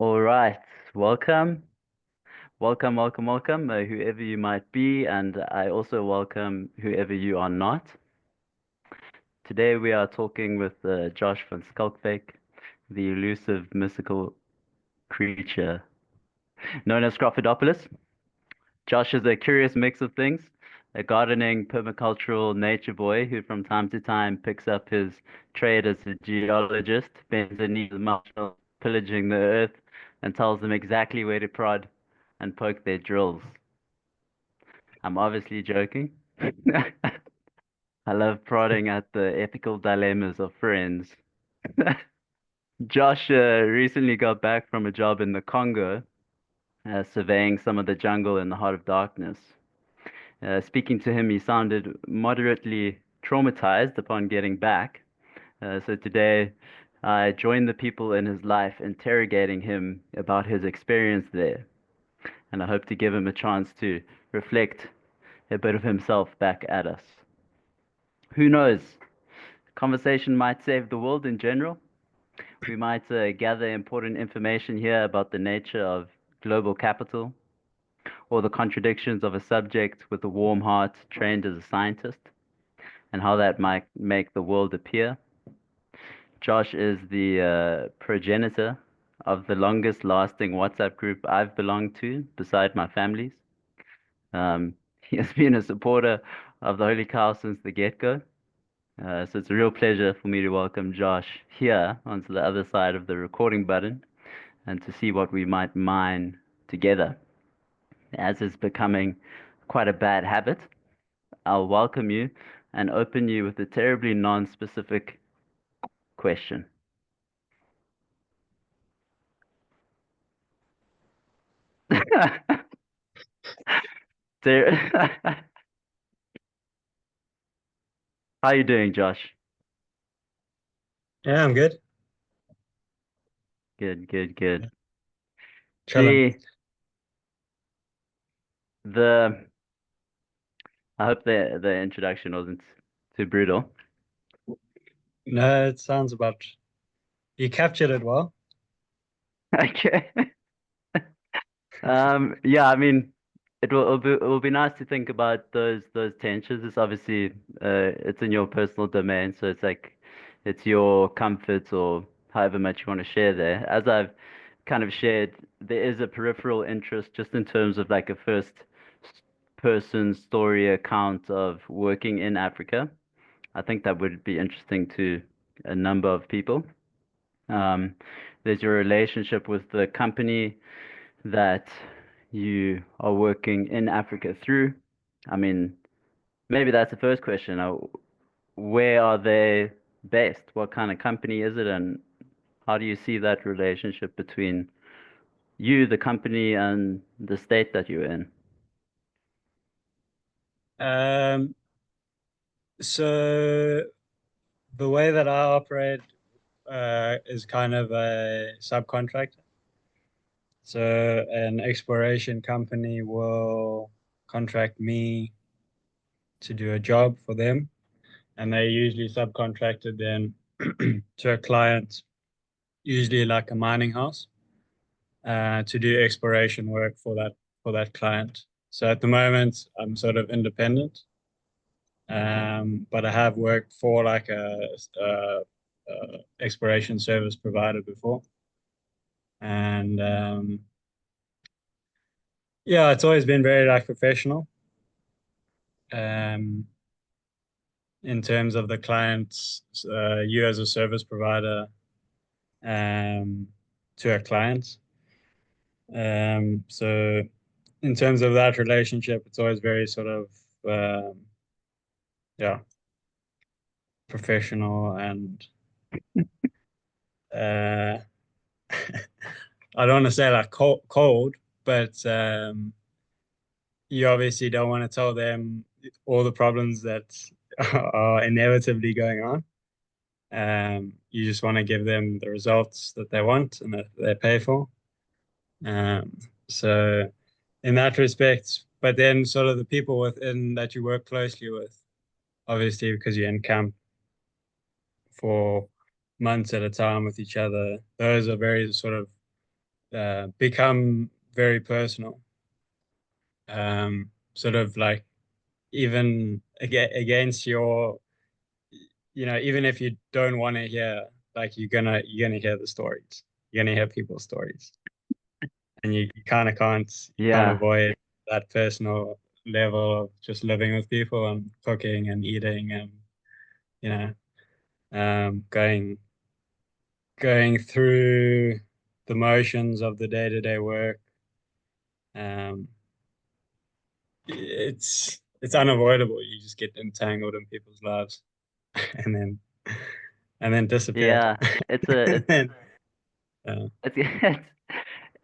All right, welcome, welcome, whoever you might be, and I also welcome whoever you are not. Today we are talking with Josh van Schalkwyk, the elusive mystical creature known as Scrofidopoulos. Josh is a curious mix of things, a gardening, permacultural nature boy who from time to time picks up his trade as a geologist, bends the knee to the marshmallows, pillaging the earth, and tells them exactly where to prod and poke their drills. I'm obviously joking. I love prodding at the ethical dilemmas of friends. Josh recently got back from a job in the Congo, surveying some of the jungle in the heart of darkness. Speaking to him, he sounded moderately traumatized upon getting back. So today, I joined the people in his life interrogating him about his experience there, and I hope to give him a chance to reflect a bit of himself back at us. Who knows? Conversation might save the world in general. We might gather important information here about the nature of global capital or the contradictions of a subject with a warm heart trained as a scientist and how that might make the world appear. Josh is the progenitor of the longest lasting WhatsApp group I've belonged to beside my family's. He has been a supporter of the Holy Cow since the get-go. So it's a real pleasure for me to welcome Josh here onto the other side of the recording button and to see what we might mine together. As is becoming quite a bad habit, I'll welcome you and open you with a terribly non-specific question. Ter- How you doing, Josh? Yeah, I'm good. Good, good, good. Chilling. The the I hope the introduction wasn't too brutal. No, it sounds about you captured it well. Okay. Yeah, I mean, it will be nice to think about those tensions. It's obviously it's in your personal domain, so it's like it's your comfort or however much you want to share there. As I've kind of shared, there is a peripheral interest just in terms of like a first person story account of working in Africa. I think that would be interesting to a number of people. Um, there's your relationship with the company that you are working in Africa through? I mean, maybe that's the first question. Where are they based? What kind of company is it, and how do you see that relationship between you, the company, and the state that you're in? Um, so the way that I operate is kind of a subcontractor. So an exploration company will contract me to do a job for them, and they usually subcontracted then to a client, usually like a mining house, to do exploration work for that client. So at the moment, I'm sort of independent. But I have worked for like a exploration service provider before, and yeah, it's always been very like professional um, in terms of the clients. You as a service provider um, to a client. So in terms of that relationship, it's always very sort of yeah professional and uh, I don't want to say like cold, but you obviously don't want to tell them all the problems that are inevitably going on. You just want to give them the results that they want and that they pay for. Um, so, in that respect, but then sort of the people within that you work closely with, obviously, because you're in camp for months at a time with each other, those are very sort of become very personal. Sort of like even against your, even if you don't want to hear, like you're gonna hear the stories. You're gonna hear people's stories, and you kind of can't Yeah. avoid that personal level of just living with people and cooking and eating and you know going through the motions of the day-to-day work. Um, it's unavoidable. You just get entangled in people's lives, and then disappear. Yeah. It's a And then, uh,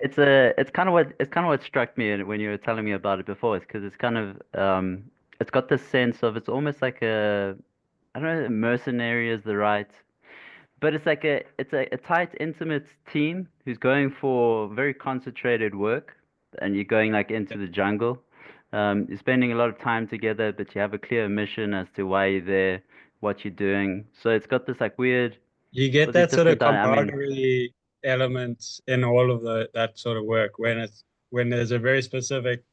it's it's kind of what struck me when you were telling me about it before. It's because it's kind of it's got this sense of it's almost like a I don't know, mercenary is the right, but it's like a tight, intimate team who's going for very concentrated work, and you're going like into the jungle. You're spending a lot of time together, but you have a clear mission as to why you're there, what you're doing. So it's got this like weird, you get all these that sort of different, I mean, camaraderie element in all of that sort of work when there's a very specific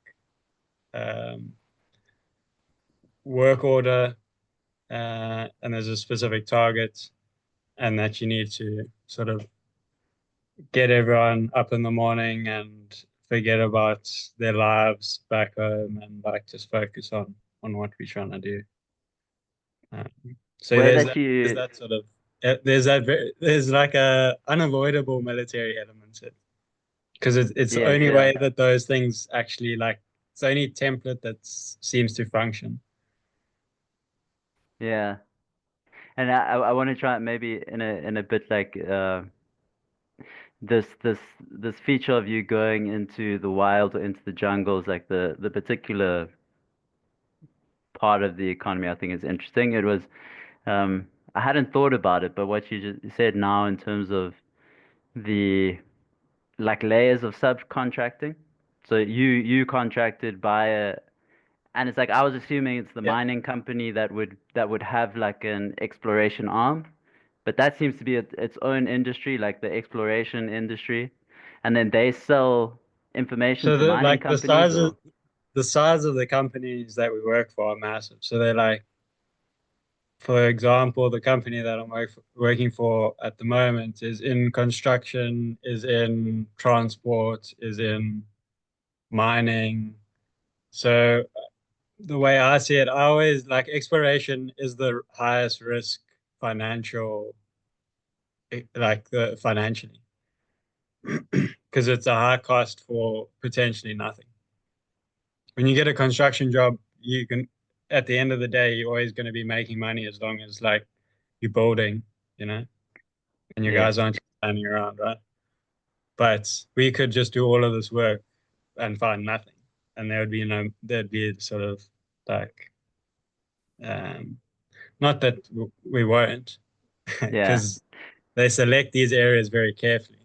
um, work order, and there's a specific target, and that you need to sort of get everyone up in the morning and forget about their lives back home and like just focus on what we're trying to do. Um, so where there's that that, there's you, that sort of there's like a unavoidable military element to it because it's the yes, only yeah, way that those things actually like it's the only template that seems to function. yeah. And I want to try it maybe in a bit like this feature of you going into the wild or into the jungles, like the particular part of the economy I think is interesting. It was I hadn't thought about it, but what you just said now in terms of the like layers of subcontracting. So you contracted by a and it's like I was assuming it's the Yeah. mining company that would have like an exploration arm, but that seems to be its own industry, like the exploration industry, and then they sell information So to mining like companies or the size of the companies that we work for are massive. So they're like, for example, the company that I'm working for at the moment is in construction, is in transport, is in mining. So the way I see it, I always like exploration is the highest risk financial, like the financially, because it's a high cost for potentially nothing. When you get a construction job, you can, at the end of the day, you're always going to be making money as long as like you're building, you know, and your yes, guys aren't standing around, right? But we could just do all of this work and find nothing, and there'd be sort of like, um, not that we won't, yeah, because they select these areas very carefully.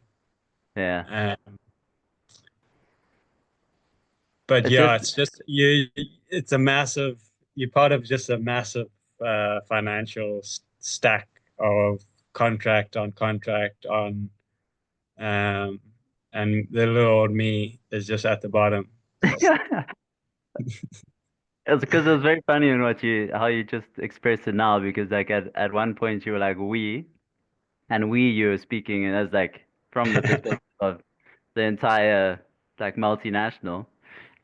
yeah. Um, but It's yeah, just it's just it's a massive, you're part of just a massive financial stack of contract on contract on, um, and the little old me is just at the bottom. it's because it was very funny in what you how you just expressed it now because like at one point you were like we and we you were speaking and as like from the perspective of the entire like multinational.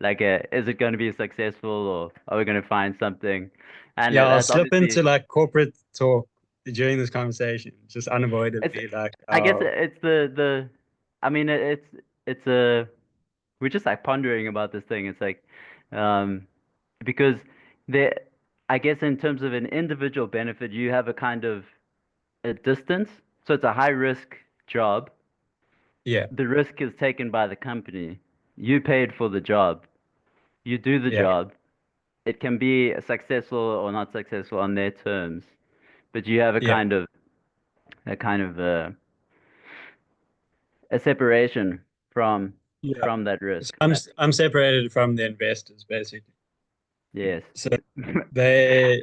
Like, is it going to be successful or are we going to find something? And Yeah, I'll that's slip obviously, into like corporate talk during this conversation, just it's, unavoidably like, I guess oh, it's I mean, it's we're just like pondering about this thing. It's like, um, because there, I guess in terms of an individual benefit, you have a kind of a distance. So it's a high risk job. yeah, The risk is taken by the company. You paid for the job. You do the yeah, job. It can be successful or not successful on their terms, but you have yeah, a kind of a separation from yeah. from that So risk. I'm separated from the investors basically. Yes. So they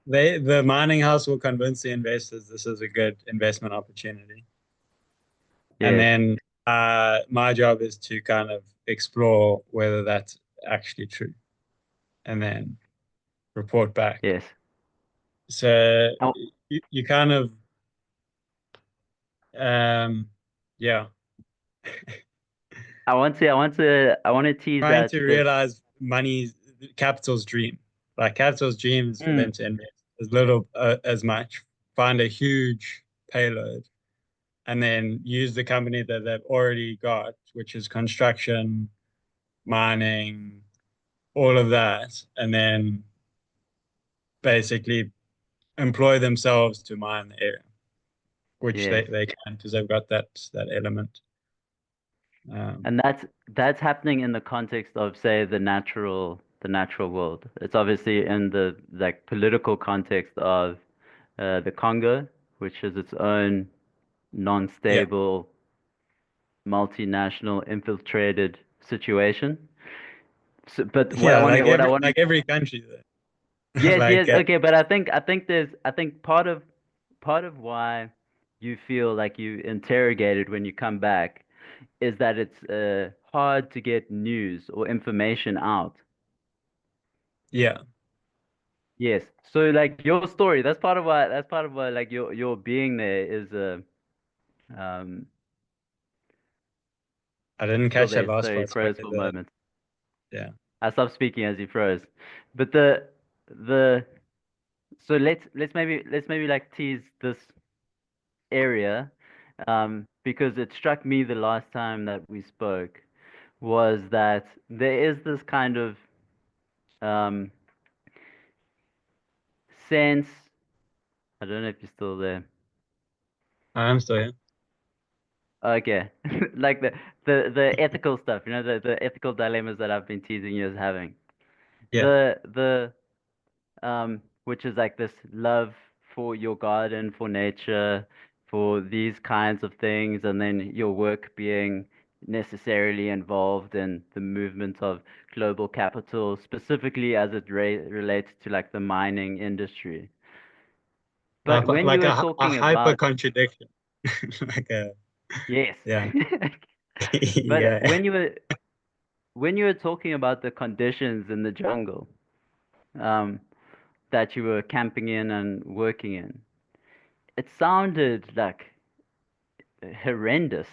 the mining house will convince the investors this is a good investment opportunity. And Yes. then My job is to kind of explore whether that's actually true and then report back. Yes. So I, you kind of yeah, I want to tease trying that to this. realize money's capital's dream. Like capital's dream is for them Mm, to invest as little as much, find a huge payload, and then use the company that they've already got, which is construction, mining, all of that, and then basically employ themselves to mine the area, which yes. they can because they've got that element. Um, And that's happening in the context of, say, the natural world. It's obviously in the like political context of the Congo, which is its own yeah, non-stable, multinational, infiltrated situation. So, but yeah, what I want like every country there. yes, like yes, okay, but I think part of why you feel like you interrogated when you come back is that it's hard to get news or information out. yeah, Yes. So like your story, that's part of why like your being there is um I didn't still catch that there. last Sorry, part. Sorry. froze for a moment. Yeah, I stopped speaking as you froze. But the so let's maybe like tease this area because it struck me the last time that we spoke was that there is this kind of um sense. I don't know if you're still there. I'm still here. Okay. Like the ethical stuff, you know, the ethical dilemmas that I've been teasing you as having. Yeah, The which is like this love for your garden, for nature, for these kinds of things, and then your work being necessarily involved in the movement of global capital, specifically as it relates to like the mining industry. But when you like were a talking hyper about, contradiction. like a yes. yeah, But yeah, when you were talking about the conditions in the jungle, um, that you were camping in and working in, it sounded like horrendous.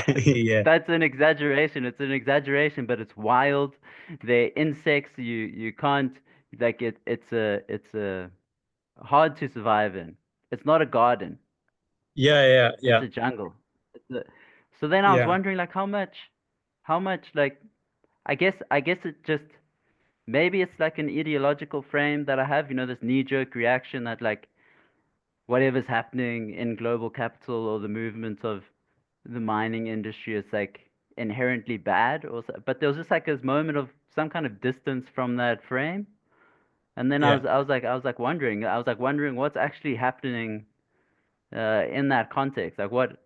yeah, That's an exaggeration. It's an exaggeration, but it's wild. They're insects. You can't like it. It's a hard to survive in. It's not a garden. yeah, It's yeah, a jungle. It's a, so then I was yeah, wondering like how much like I guess it just maybe it's like an ideological frame that I have. You know, this knee-jerk reaction that like whatever's happening in global capital or the movement of the mining industry is like inherently bad but there was just like this moment of some kind of distance from that frame and then yeah. I was like wondering what's actually happening in that context like what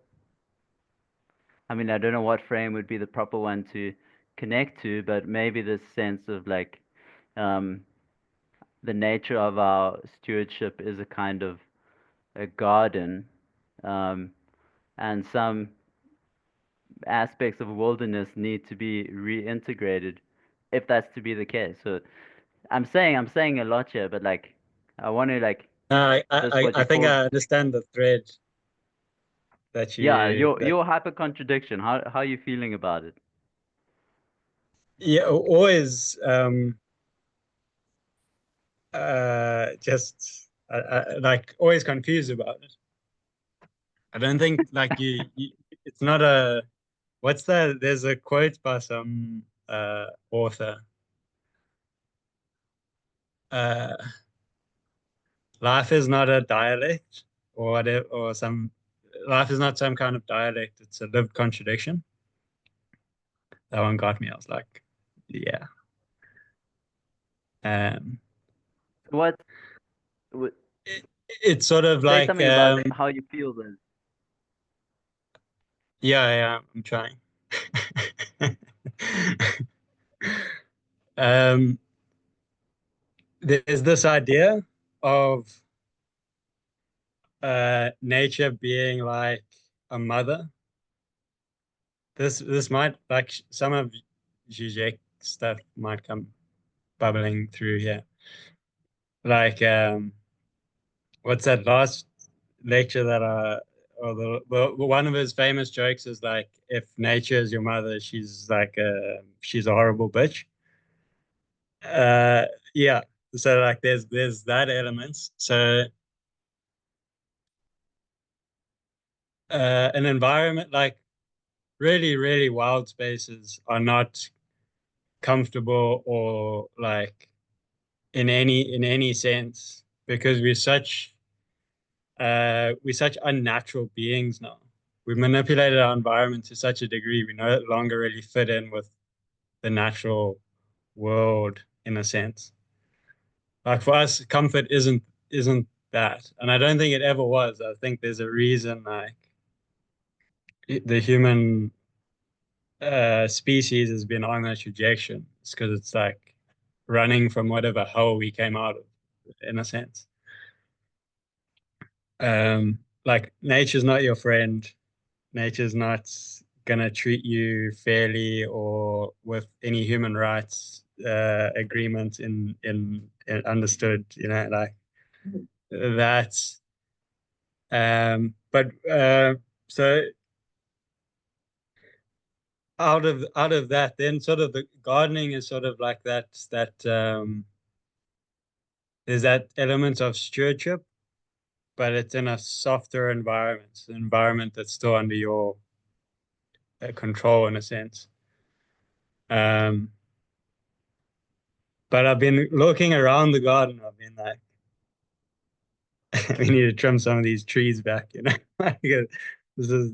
I mean I don't know what frame would be the proper one to connect to but maybe this sense of like um the nature of our stewardship is a kind of a garden um and some aspects of wilderness need to be reintegrated if that's to be the case. So I'm saying a lot here, but like I want to like this what I you think called I understand the thread yeah, that your hyper contradiction. How are you feeling about it? yeah always just like always confused about it. I don't think like it's not a what's that? There's a quote by some author. Uh, life is not a dialect or whatever, or some life is not some kind of dialect. It's a lived contradiction. That one got me. I was like, yeah. Um, What, what it's sort of say like something about how you feel then. yeah, I'm trying. um, there's this idea of nature being like a mother this might like some of Zizek stuff might come bubbling through here. Like what's that last lecture that or one of his famous jokes is like, if nature is your mother, she's a horrible bitch. Uh, yeah. So like there's that element. So an environment like really wild spaces are not comfortable or like in any sense because we're such unnatural beings now. We've manipulated our environment to such a degree we no longer really fit in with the natural world in a sense. Like for us, comfort isn't that, and I don't think it ever was. I think there's a reason like the human species has been on that trajectory. It's because it's like running from whatever hell we came out of, in a sense. Like nature's not your friend. Nature's not gonna treat you fairly or with any human rights agreement in understood. You know, like that's. But so out of that, then sort of the gardening is sort of like that. There's that element of stewardship, but it's in a softer environment, an environment that's still under your control in a sense. Um, but I've been looking around the garden. I've been like, we need to trim some of these trees back, you know. Like, this is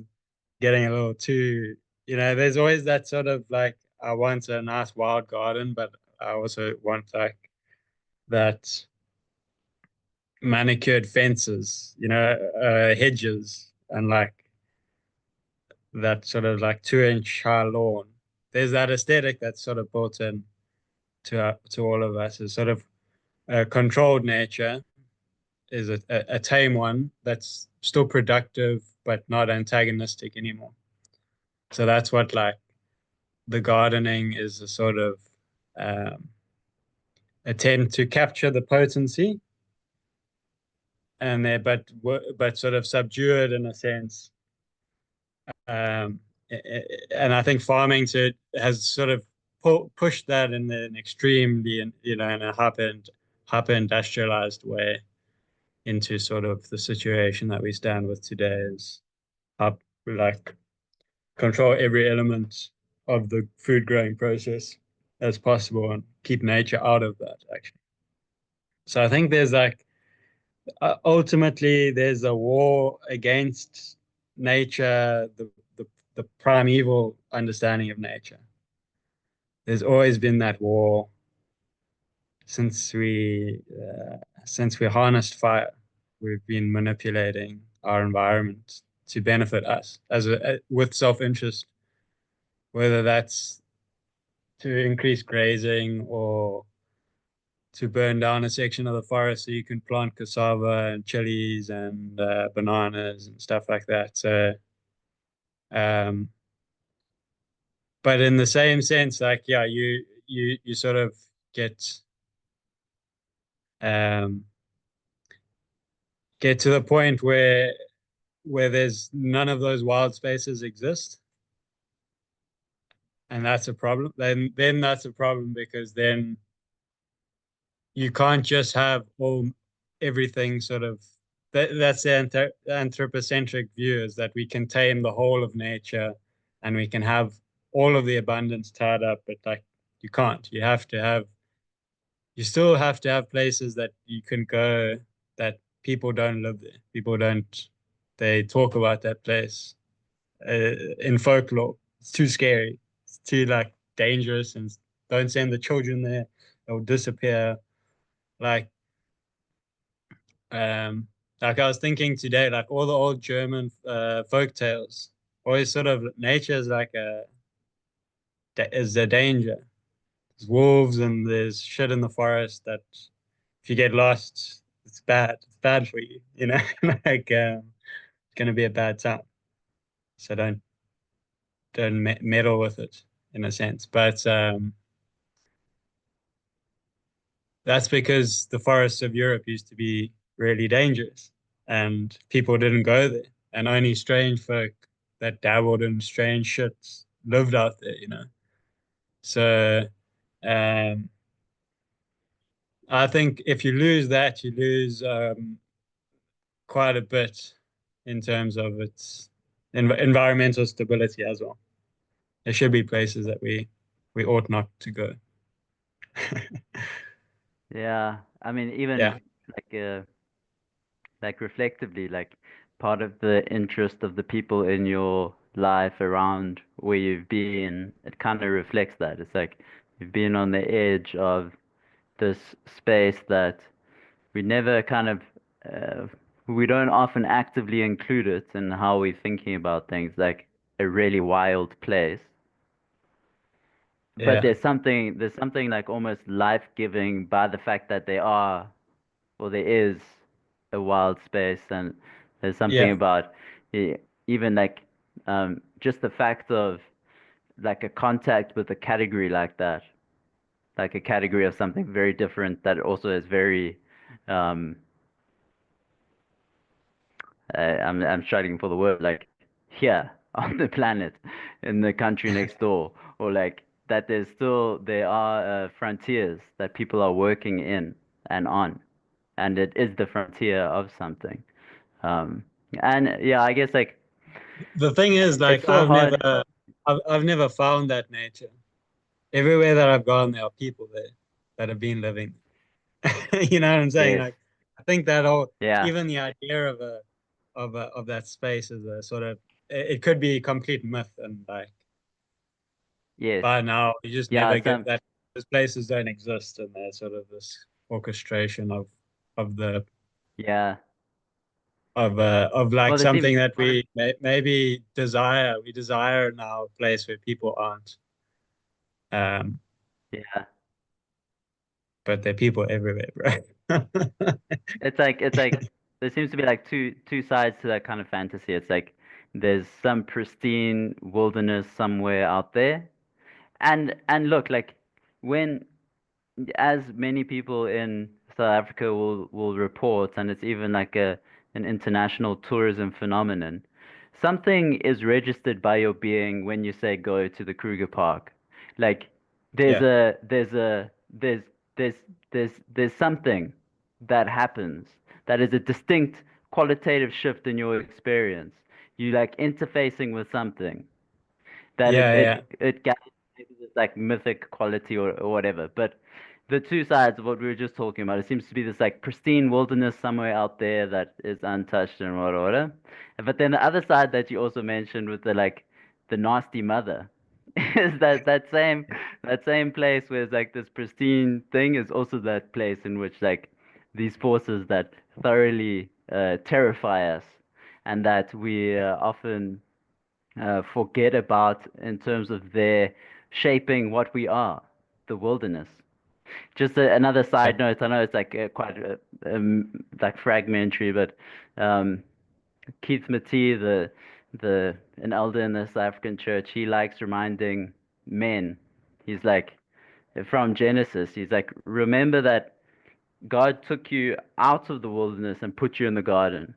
getting a little too, there's always that sort of like, I want a nice wild garden, but I also want like that manicured fences, hedges and like that sort of like 2-inch high lawn. There's that aesthetic that's sort of built in to all of us. Is sort of a controlled nature is a tame one that's still productive but not antagonistic anymore. So that's what like the gardening is a sort of um, attempt to capture the potency and there, but sort of subdue it in a sense. Um, and I think farming has sort of pushed that in an extremely, in a hyper industrialized way into sort of the situation that we stand with today is up like control every element of the food growing process as possible and keep nature out of that actually. So I think there's like ultimately there's a war against nature, the primeval understanding of nature. There's always been that war since we harnessed fire. We've been manipulating our environment to benefit us with self-interest, whether that's to increase grazing or to burn down a section of the forest so you can plant cassava and chilies and bananas and stuff like that. So, um, but in the same sense, like yeah, you sort of get um, get to the point where there's none of those wild spaces exist, and that's a problem. Then that's a problem because then you can't just have all everything sort of that's the anthropocentric view is that we can tame the whole of nature and we can have all of the abundance tied up, but like you can't. You still have to have places that you can go that people don't live there. People don't, they talk about that place in folklore. It's too scary. It's too like dangerous and don't send the children there. They'll disappear. Like, um, like I was thinking today, like all the old German folk tales, always sort of nature is like is a danger. There's wolves and there's shit in the forest that if you get lost, it's bad. It's bad for you, you know. Like it's gonna be a bad time. So meddle with it in a sense. But that's because the forests of Europe used to be really dangerous and people didn't go there. And only strange folk that dabbled in strange shits lived out there, you know. So um, I think if you lose that, you lose quite a bit in terms of its environmental stability as well. There should be places that we ought not to go. Yeah, I mean, even Yeah, like reflectively, like part of the interest of the people in your life around where you've been, it kind of reflects that. It's like you've been on the edge of this space that we never kind of uh, we don't often actively include it in how we're thinking about things, like a really wild place. But yeah, there's something like almost life-giving by the fact that they are, or there is a wild space, and there's something yeah, about even like just the fact of like a contact with a category like that, like a category of something very different that also is very um, I'm struggling for the word, like here on the planet, in the country next door, or like that there are frontiers that people are working in and on, and it is the frontier of something. Um, and yeah, I guess like the thing is, it's like, still hard. I've never found that nature. Everywhere that I've gone, there are people there that have been living. You know what I'm saying? Yes, Like, I think that whole, yeah, even the idea of that space is a sort of, it could be a complete myth, and like yes, by now you just yeah, never get some, that those places don't exist, and they're sort of this orchestration of the yeah. of like Well, there seems, something that maybe desire. We desire now a place where people aren't. Um, yeah. but there are people everywhere, bro. It's like there seems to be like two sides to that kind of fantasy. It's like there's some pristine wilderness somewhere out there, and look, like when as many people in South Africa will report, and it's even like a an international tourism phenomenon. Something is registered by your being when you say go to the Kruger Park. Like there's Yeah, a there's a there's there's something that happens that is a distinct qualitative shift in your experience. You like interfacing with something that yeah, yeah, it gathers maybe this like mythic quality or whatever. But the two sides of what we were just talking about, it seems to be this like pristine wilderness somewhere out there that is untouched and whatever. But then the other side that you also mentioned with the like the nasty mother is that same place where it's like this pristine thing is also that place in which like these forces that thoroughly terrify us and that we often forget about in terms of their shaping what we are, the wilderness. Just another yeah, side note. I know it's like quite like fragmentary, but um, Keith Matee, the an elder in the South African church, he likes reminding men. He's like from Genesis. He's like, remember that God took you out of the wilderness and put you in the garden.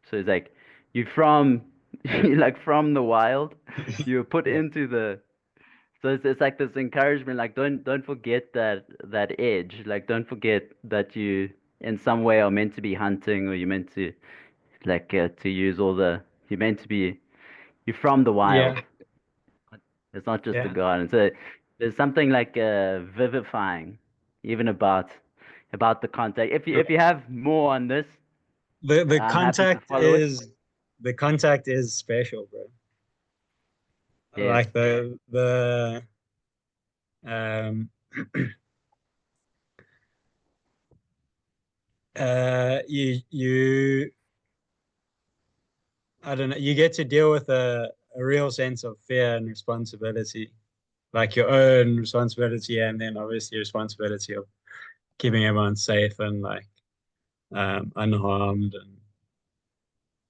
So it's like you from you like from the wild, you were put yeah, into the so it's like this encouragement, like don't forget that edge. Like don't forget that you in some way are meant to be hunting or you're meant to like to use all the you're meant to be you're from the wild. yeah, It's not just the yeah. garden. So there's something like vivifying even about the contact. If you have more on this, The I'm happy to contact follow it. is special, bro. Yes. Like the um you I don't know, you get to deal with a real sense of fear and responsibility, like your own responsibility, and then obviously responsibility of keeping everyone safe and like unharmed, and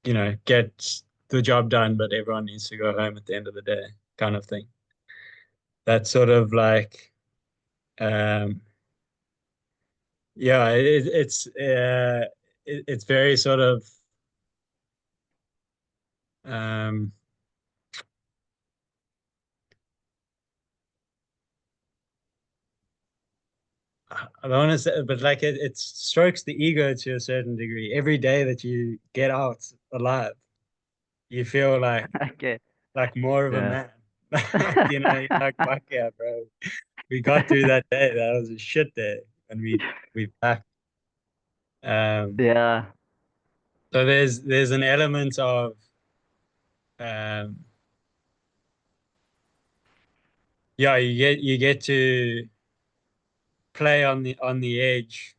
you know, get the job done, but everyone needs to go home at the end of the day, kind of thing. That's sort of like, um, yeah, it's very sort of, um, I don't want to say, but like it strokes the ego to a certain degree. Every day that you get out alive, you feel Okay. like more of a Yeah. man. You're like, fuck yeah, bro. We got through that day. That was a shit day, and we back. Um, Yeah. so there's an element of um, yeah, you get to play on the edge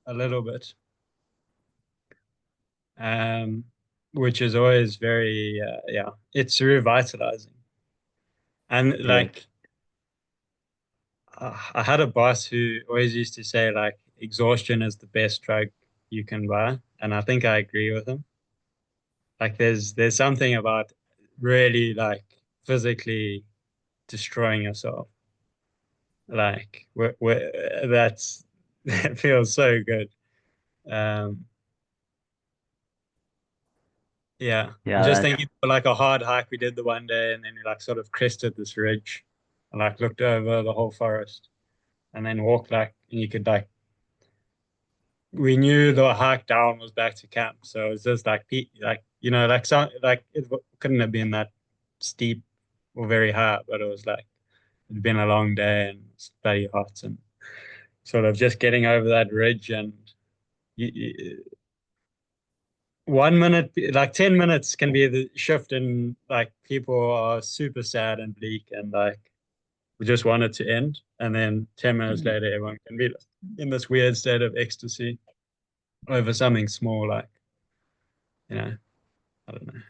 a little bit, um, which is always very yeah, it's revitalizing. And Yes. like I had a boss who always used to say like exhaustion is the best drug you can buy, and I think I agree with him. Like there's something about really like physically destroying yourself. Like that's that feels so good. Um, yeah, I'm Yeah, just that's thinking of like a hard hike we did the one day, and then we like sort of crested this ridge, and like looked over the whole forest, and then walked like, and you could like we knew the hike down was back to camp, so it was just like like like some like it couldn't have been that steep or very high, but it was like it'd been a long day and it's bloody hot and sort of just getting over that ridge and 1 minute, like 10 minutes can be the shift in like people are super sad and bleak and like we just want it to end. And then 10 minutes later, everyone can be in this weird state of ecstasy over something small, like, I don't know.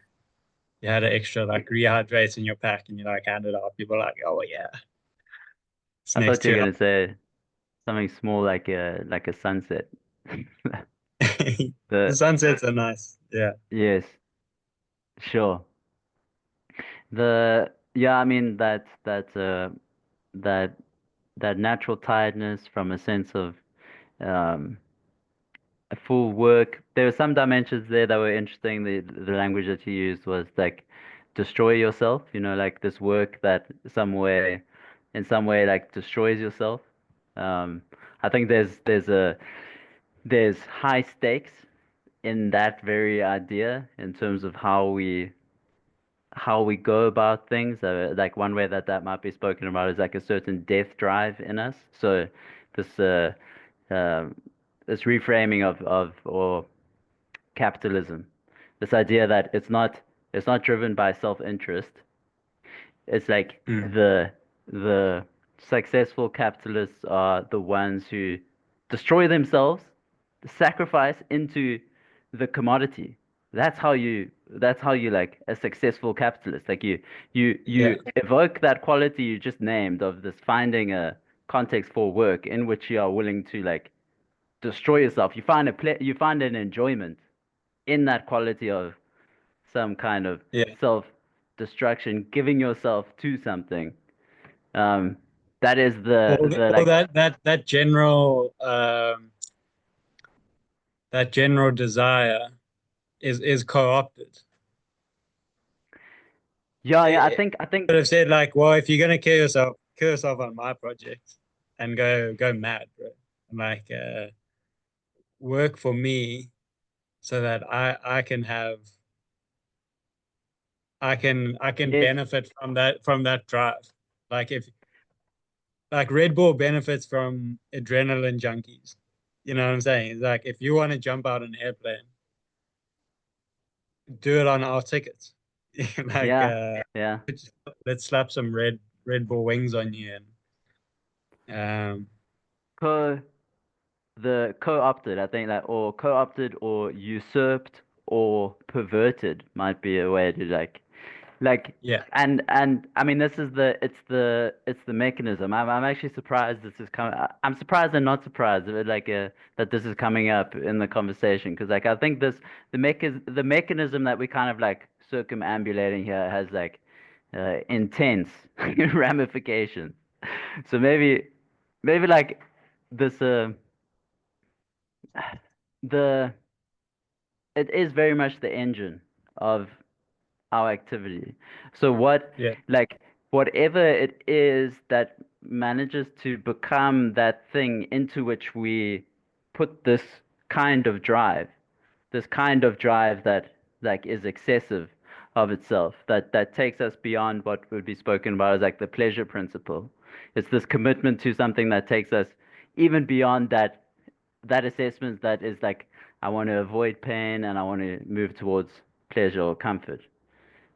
You had an extra like rehydrate in your pack and you like hand it out. People are like, oh yeah, it's I next thought you to were your gonna say something small like a sunset. the The sunsets are nice. Yeah. yes, sure. The yeah, I mean that that natural tiredness from a sense of um a full work. There were some dimensions there that were interesting. The language that you used was like destroy yourself, like this work that in some way like destroys yourself. Um, I think there's high stakes in that very idea in terms of how we go about things. Like one way that might be spoken about is like a certain death drive in us. So this uh, this reframing of or capitalism, this idea that it's not driven by self-interest. It's like Mm. the successful capitalists are the ones who destroy themselves, sacrifice into the commodity. That's how you like a successful capitalist. Like Yeah. you evoke that quality you just named of this finding a context for work in which you are willing to like destroy yourself. You find an enjoyment in that quality of some kind of Yeah. self-destruction, giving yourself to something. Um, that is the Or like, that general desire is co-opted. yeah, yeah. I think, Could have said like, well, if you're gonna kill yourself on my project and go mad, bro. And like work for me so that I can yes, benefit from that drive. Like if like Red Bull benefits from adrenaline junkies. You know what I'm saying? It's like if you want to jump out an airplane, do it on our tickets. Like yeah, yeah. let's slap some Red Bull wings on you and Co the co-opted, I think that, or co-opted, or usurped, or perverted might be a way to like yeah. and I mean this is it's the mechanism. I'm actually surprised this is coming. I'm surprised and not surprised that this is coming up in the conversation because like I think the mechanism that we kind of like circumambulating here has like intense ramifications. So maybe like this the it is very much the engine of our activity. So Yeah. like whatever it is that manages to become that thing into which we put this kind of drive that like is excessive of itself, that takes us beyond what would be spoken about as like the pleasure principle. It's this commitment to something that takes us even beyond that assessment that is like I want to avoid pain and I want to move towards pleasure or comfort.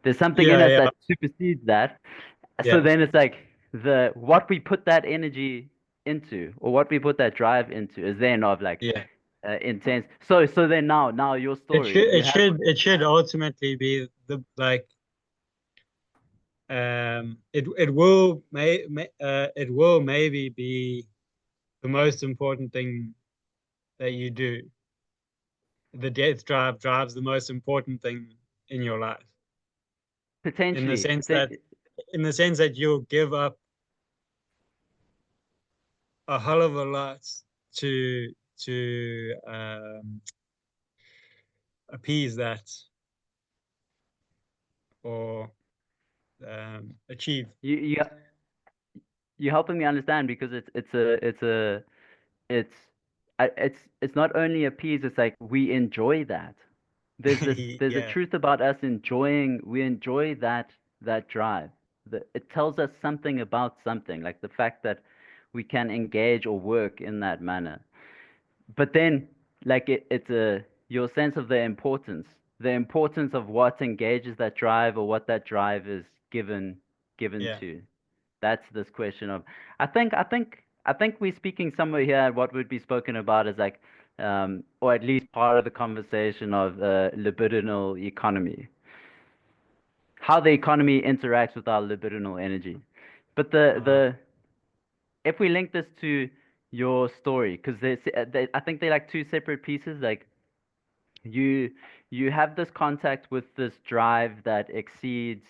There's something in Yeah, us yeah, that supersedes that. So yeah, then it's like the what we put that energy into or what we put that drive into is then of like yeah. intense. So then now your story. You have It should ultimately be the like it will maybe be the most important thing that you do. The death drive drives the most important thing in your life, in the potentially sense that you'll give up a hell of a lot to appease that or achieve. you you're helping me understand because it's it's not only appease, it's like we enjoy that. There's a Yeah, truth about us enjoying we enjoy that drive. It tells us something about something, like the fact that we can engage or work in that manner. But then like it's a your sense of the importance of what engages that drive or what that drive is given yeah, to. That's this question of I think we're speaking somewhere here what would be spoken about as like or at least part of the conversation of libidinal economy, how the economy interacts with our libidinal energy. But uh, if we link this to your story, because I think they're like two separate pieces. Like you you have this contact with this drive that exceeds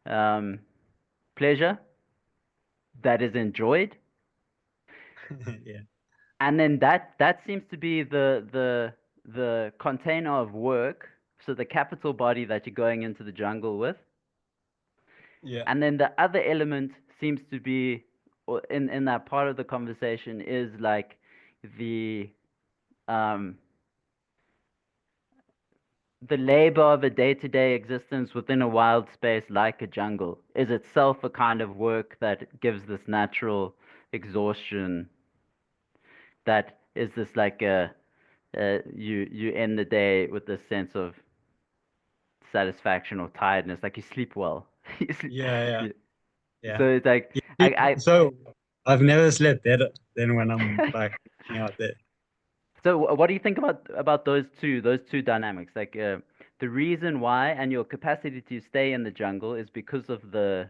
um, pleasure, that is enjoyed, yeah, and then that seems to be the container of work, so the capital body that you're going into the jungle with. yeah, And then the other element seems to be, or in that part of the conversation, is like the um, the labor of a day-to-day existence within a wild space like a jungle is itself a kind of work that gives this natural exhaustion that is this like you end the day with this sense of satisfaction or tiredness, like you sleep well. You sleep, yeah, yeah, you- yeah. so it's like You I so I've never slept better than when I'm like out there. so what do you think about those two dynamics? Like the reason why and your capacity to stay in the jungle is because of the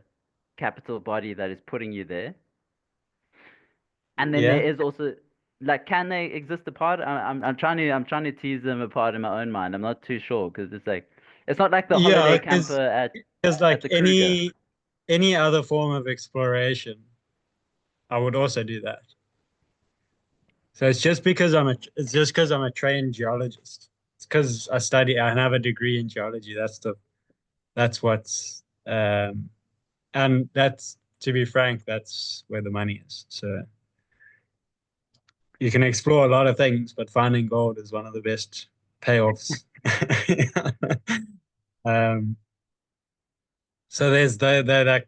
capital body that is putting you there. And then there Yeah, is also like can they exist apart? I'm trying to tease them apart in my own mind. I'm not too sure because it's like it's not like the yeah, holiday camper because at like the Kruger. any other form of exploration, I would also do that. So it's just because I'm a trained geologist. It's because I have a degree in geology. That's what's and that's to be frank, that's where the money is. So you can explore a lot of things, but finding gold is one of the best payoffs. um, so there's the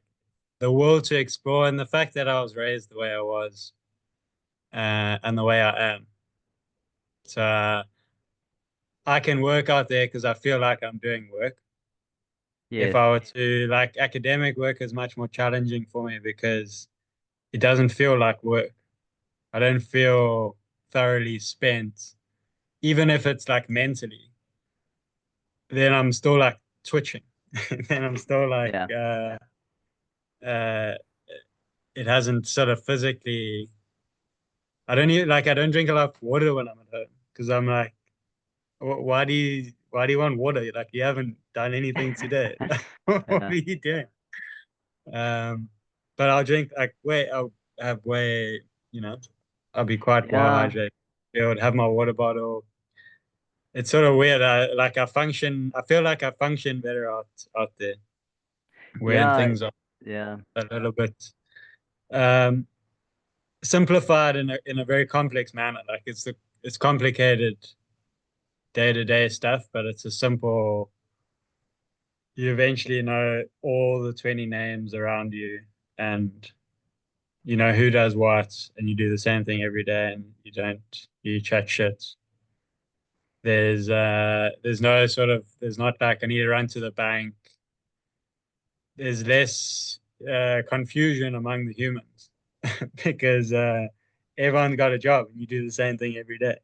will to explore and the fact that I was raised the way I was and the way I am. So I can work out there because I feel like I'm doing work. If Yes. I were to like academic work is much more challenging for me because it doesn't feel like work. I don't feel thoroughly spent, even if it's like mentally. Then I'm still like twitching. Then I'm still like Yeah. uh, it hasn't sort of physically. I don't drink a lot of water when I'm at home because I'm like, Why do you want water? Like you haven't done anything today. What are Yeah. you doing? But I'll drink like way. I'll have way. You know, I'll be quite well Yeah. hydrated. I would have my water bottle. It's sort of weird. I function. I feel like I function better out there when Yeah. things are Yeah. a little bit um, simplified in a very complex manner. Like it's complicated day-to-day stuff, but it's a simple. You eventually know all the 20 names around you, and you know who does what, and you do the same thing every day, and you chat shit. There's no sort of there's not like I need to run to the bank. There's less confusion among the humans because everyone's got a job and you do the same thing every day,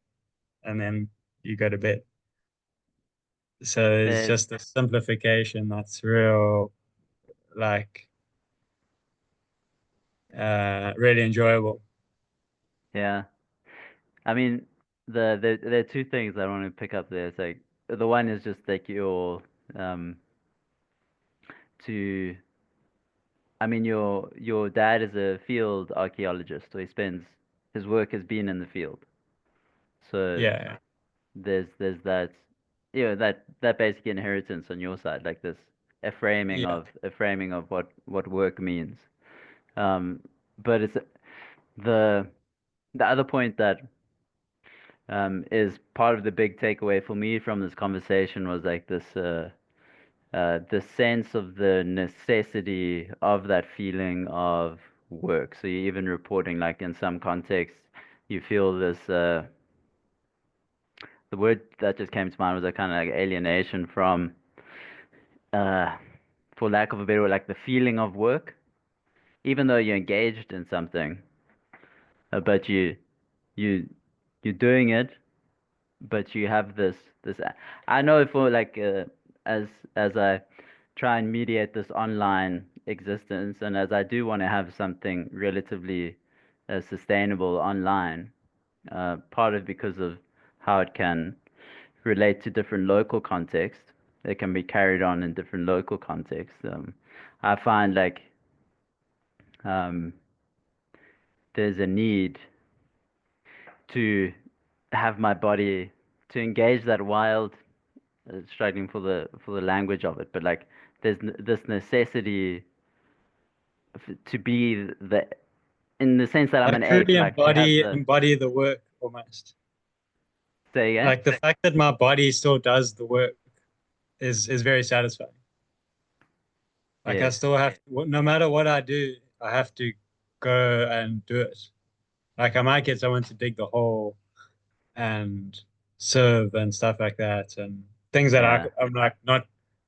and then you go to bed. So it's There's, just a simplification that's real, like really enjoyable. yeah. I mean, there are two things I want to pick up there. It's like the one is just like um to I mean your dad is a field archaeologist, so he spends his work has been in the field. So Yeah, there's that that basic inheritance on your side, like this yeah. a framing of what work means. Um, but it's the the other point that is part of the big takeaway for me from this conversation was like the sense of the necessity of that feeling of work. So you're even reporting like in some contexts, you feel this the word that just came to mind was a kind of like alienation from uh for lack of a better word, like the feeling of work, even though you're engaged in something, but you you're doing it, but you have this. I know for like as as I try and mediate this online existence, and as I do want to have something relatively sustainable online, part of because of how it can relate to different local contexts, it can be carried on in different local contexts. I find like um, there's a need to have my body to engage that wild struggling for the language of it, but like this necessity to be the in the sense that I'm an Like ape, truly like to have the embody the work almost. say again. Like the fact that my body still does the work is very satisfying. Like I Yes, still have, no matter what I do, I have to go and do it. Like I might get someone to dig the hole and serve and stuff like that, and things that yeah, I'm like not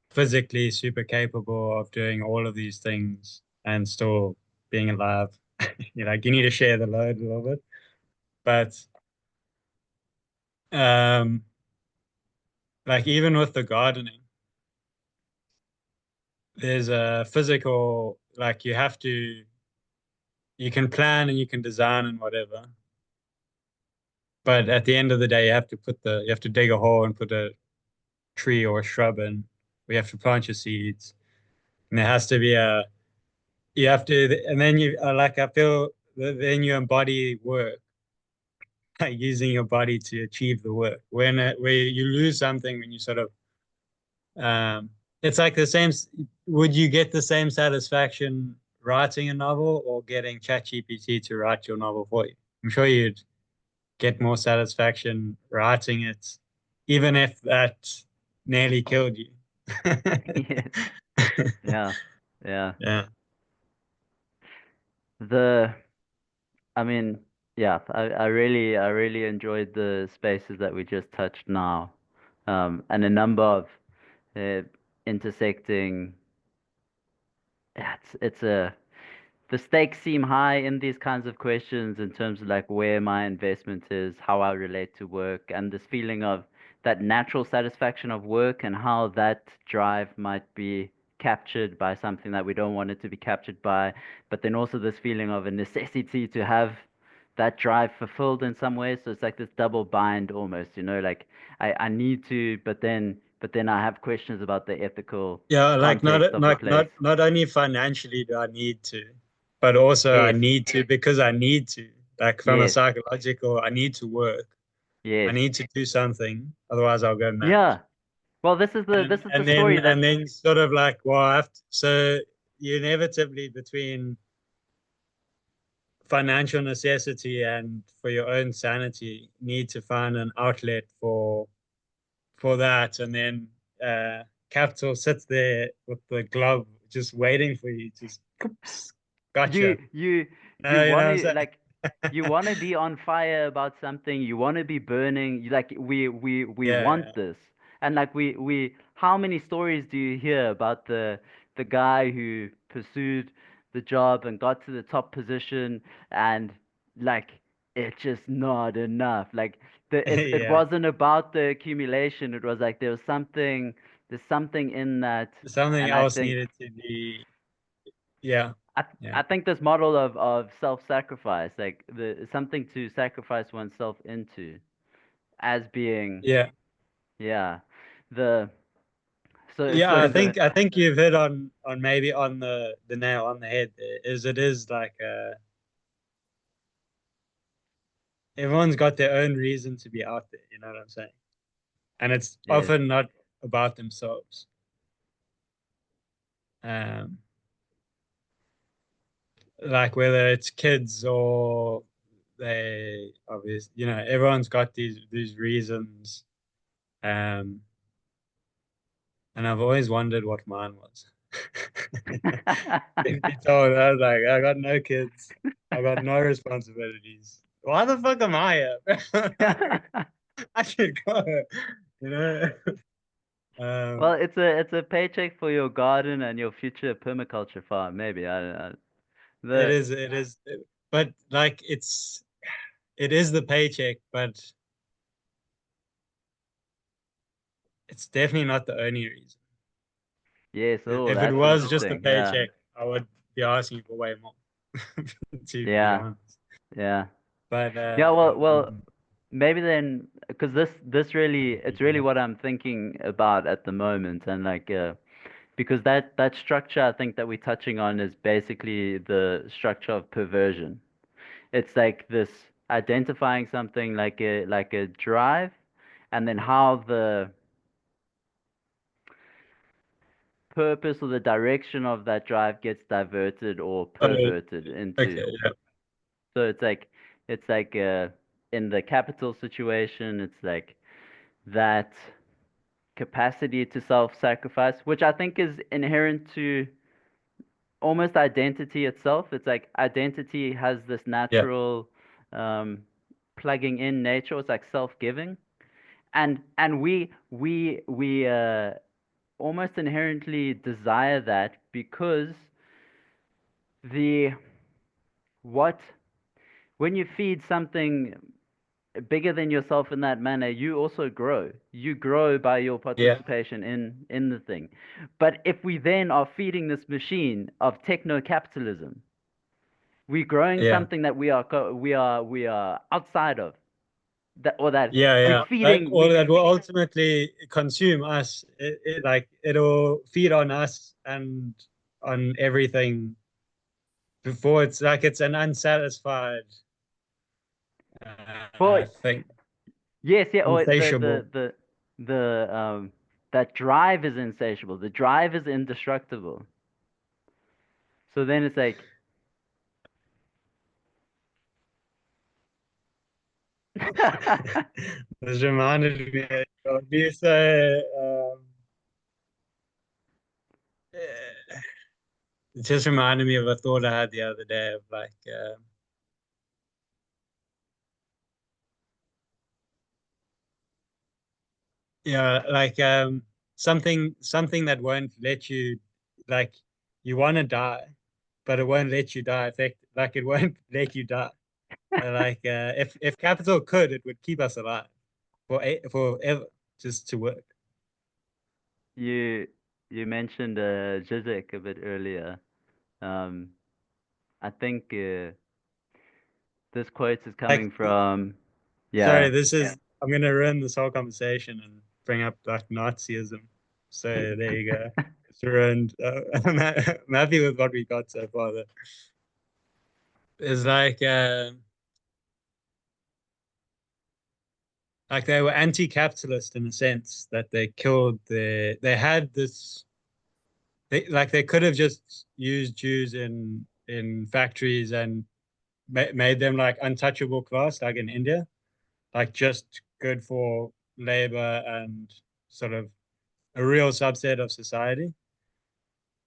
physically super capable of doing all of these things and still being alive. You know, like you need to share the load a little bit. But um, like even with the gardening, there's a physical, like you can plan and you can design and whatever. But at the end of the day, you have to dig a hole and put a tree or a shrub in. We have to plant your seeds, and there has to be you have to, and then like I feel that then you embody work, like using your body to achieve the work. Where you lose something when you sort of, it's like the same. Would you get the same satisfaction writing a novel or getting ChatGPT to write your novel for you? I'm sure you'd get more satisfaction writing it, even if that nearly killed you. yes, yeah, yeah. Yeah. The I mean, yeah, I really enjoyed the spaces that we just touched now, and a number of uh, intersecting. Yeah, it's a the stakes seem high in these kinds of questions in terms of like where my investment is, how I relate to work, and this feeling of that natural satisfaction of work and how that drive might be captured by something that we don't want it to be captured by, but then also this feeling of a necessity to have that drive fulfilled in some way. So it's like this double bind almost, like I need to, but then but then I have questions about the ethical Yeah, like context not of the like place. not only financially do I need to, but also I Yes, need to because I need to. Like from a yes, psychological, I need to work. I yes. need to do something, otherwise I'll go mad. Yeah. Well, this is the story that And then sort of like, well, I have to, so you inevitably between financial necessity and for your own sanity need to find an outlet for that, and then capital sits there with the glove just waiting for you. Just gotcha. you You want know what to I'm like you want to be on fire about something, you want to be burning, like we saying? want this. And like we how many stories do you hear about the guy who pursued the job and got to the top position, and like it's just not enough. Like it Yeah, wasn't about the accumulation, it was like there's something in that. something And I else think needed to be. Yeah, yeah, I think this model of self-sacrifice, like the something to sacrifice oneself into, as being, yeah, yeah, the yeah. so the I think you've hit on maybe on the nail on the head. There, is it is like everyone's got their own reason to be out there. You know what I'm saying? And it's yes, often not about themselves. Um, like whether it's kids or they obviously, you know, everyone's got these reasons. Um, and I've always wondered what mine was. If you told, I was like, I got no kids, I got no responsibilities. Why the fuck am I here? I should go, you know. well, Um, it's a paycheck for your garden and your future permaculture farm, maybe. I don't know. The it is, but like it is the paycheck, but it's definitely not the only reason. yes, oh, If it that's was just a interesting. Yeah, paycheck, I would be asking for way more, to be yeah, honest. yeah, But yeah. Well, maybe then, because this really, it's really what I'm thinking about at the moment, and like because that structure I think that we're touching on is basically the structure of perversion. It's like this identifying something like a drive, and then how the purpose or the direction of that drive gets diverted or perverted into. okay, yeah, So it's like in the capital situation, it's like that capacity to self-sacrifice, which I think is inherent to almost identity itself. It's like identity has this yeah, natural um, plugging in nature. It's like self-giving, and we almost inherently desire that because the what when you feed something bigger than yourself in that manner, you also grow. You grow by your yeah, participation in the thing. But if we then are feeding this machine of techno-capitalism, we're growing yeah, something that we are outside of, that or that yeah, we're yeah. Like, feeding or we that will ultimately consume us. Like it'll feed on us and on everything before it's like it's an unsatisfied for thing, yes, yeah, or insatiable. the that drive is insatiable. The drive is indestructible. So then it's like This reminded me of this. It just reminded me of a thought I had the other day of like, yeah, like something that won't let you, like, you want to die, but it won't let you die. Like it won't let you die. Like, if capital could, it would keep us alive forever, just to work. you you mentioned Zizek a bit earlier. Um, I think this quote is Like, coming from sorry, yeah. this is I'm gonna ruin this whole conversation, bring up like Nazism. So there you go. It's ruined. I'm happy with what we got so far. Though. It's like they were anti-capitalist in a sense that they killed they had this they could have just used Jews in factories and made them like untouchable class like in India, like just good for labor and sort of a real subset of society.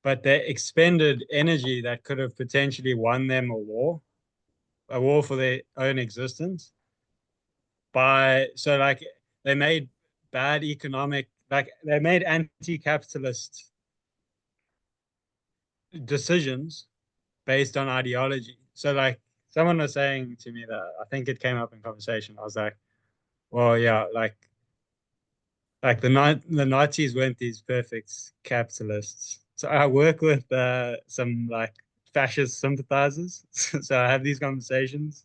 But they expended energy that could have potentially won them a war for their own existence by so like they made bad economic like they made anti-capitalist decisions based on ideology. So like someone was saying to me that I think it came up in conversation. I was like, well, yeah, like the Nazis weren't these perfect capitalists. So I work with some like fascist sympathizers. So I have these conversations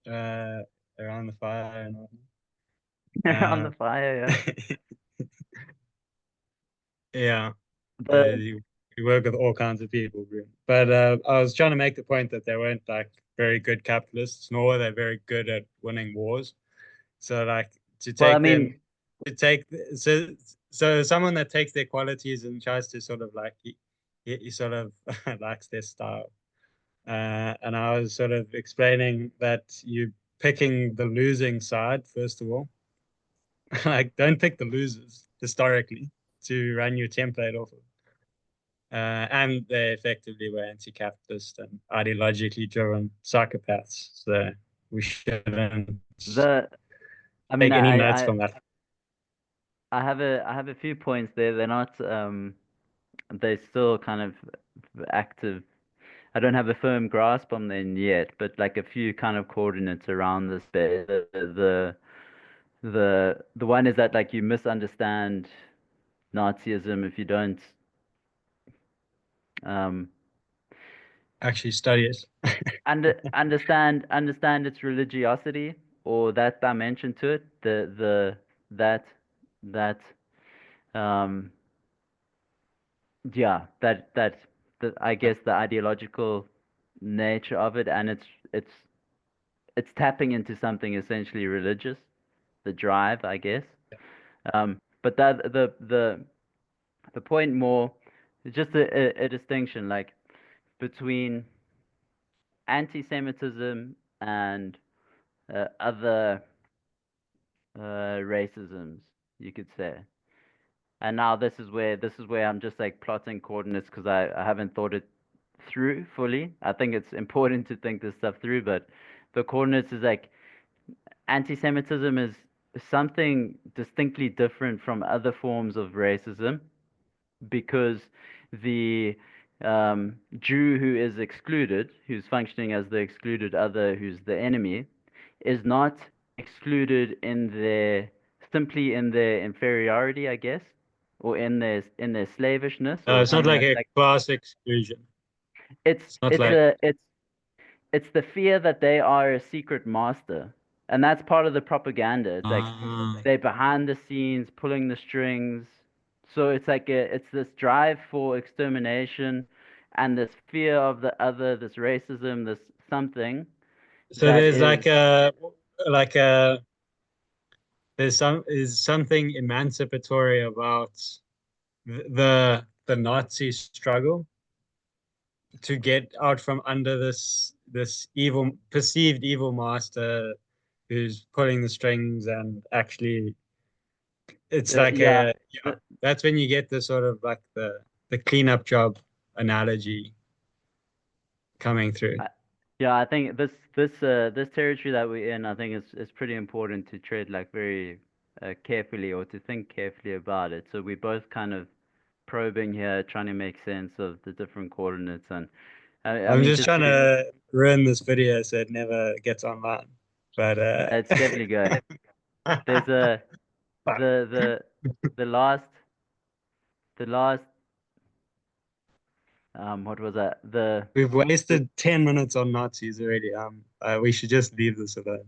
uh, around the fire and On whatnot. the fire, Yeah, yeah. you work with all kinds of people, really. But I was trying to make the point that they weren't like very good capitalists, nor were they very good at winning wars. So like to Well, I take them, mean, to take so so someone that takes their qualities and tries to sort of like he sort of likes their style. And I was sort of explaining that you picking the losing side first of all. Like don't pick the losers historically to run your template off of. And they effectively were anti-capitalist and ideologically driven psychopaths. So we shouldn't the I mean, take any notes from that. I have a few points there. They're not they're still kind of active. I don't have a firm grasp on them yet, but like a few kind of coordinates around this bit. The one is that like you misunderstand Nazism if you don't um Actually study it. understand its religiosity or that dimension to it. That that um yeah, that I guess the ideological nature of it, and it's it's tapping into something essentially religious, the drive, I guess. But that the point more is just a distinction like between anti-Semitism and other racisms, you could say. And now this is where I'm just like plotting coordinates because I haven't thought it through fully. I think it's important to think this stuff through, but the coordinates is like anti-Semitism is something distinctly different from other forms of racism because the Jew who is excluded, who's functioning as the excluded other, who's the enemy, is not excluded in their simply in their inferiority, I guess, or in their slavishness or It's not something like like a like class exclusion. it's It's not it's like a it's the fear that they are a secret master, and that's part of the propaganda. It's like uh, they're behind the scenes pulling the strings. So it's like it's this drive for extermination and this fear of the other, this racism, this something so that there's is like a there's some is something emancipatory about the Nazi struggle to get out from under this evil perceived evil master who's pulling the strings and actually it's like yeah. a yeah, that's when you get the sort of like the cleanup job analogy coming through. I, yeah, I think this territory that we're in, I think is pretty important to tread like very carefully or to think carefully about it. So we're both kind of probing here, trying to make sense of the different coordinates, and I I'm mean just just trying to to ruin this video so it never gets online. But it's definitely going. There's a fuck. the the last the last what was that We've the wasted 10 minutes on Nazis already. We should just leave this alone.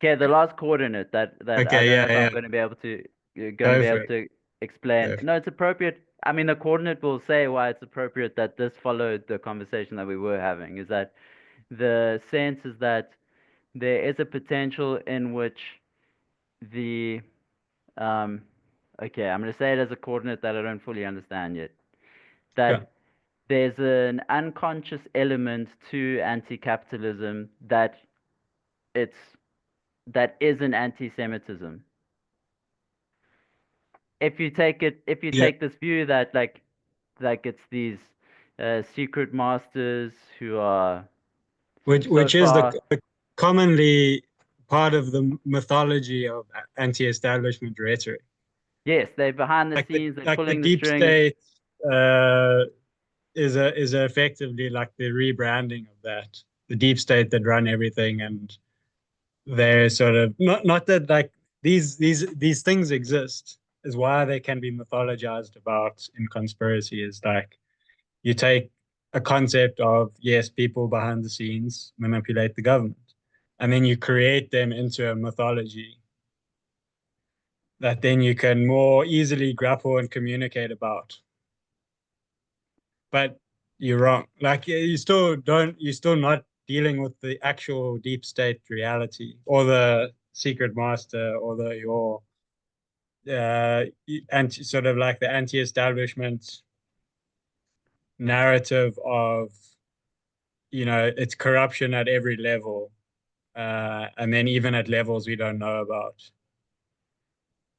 Okay, the last coordinate that I Okay, don't know yeah, if I'm yeah. going to be able to Go for it. explain. Go for No, it's appropriate. I mean, the coordinate will say why it's appropriate that this followed the conversation that we were having. Is that the sense is that there is a potential in which the um, okay, I'm going to say it as a coordinate that I don't fully understand yet. it. That there's an unconscious element to anti-capitalism it's that is an anti-Semitism. If you Yeah, take this view that like it's these secret masters who are so which is far, the commonly part of the mythology of anti-establishment rhetoric. yes, they're behind the scenes, they're Like the pulling the deep strings. state is effectively like the rebranding of that. The deep state that run everything, and they're sort of not that like these things exist is why they can be mythologized about in conspiracy. Is like you take a concept of, yes, people behind the scenes manipulate the government, and then you create them into a mythology that then you can more easily grapple and communicate about. But you're wrong. Like you still don't, you're still not dealing with the actual deep state reality or the secret master or the your anti sort of like the anti-establishment narrative of, it's corruption at every level, and then even at levels we don't know about.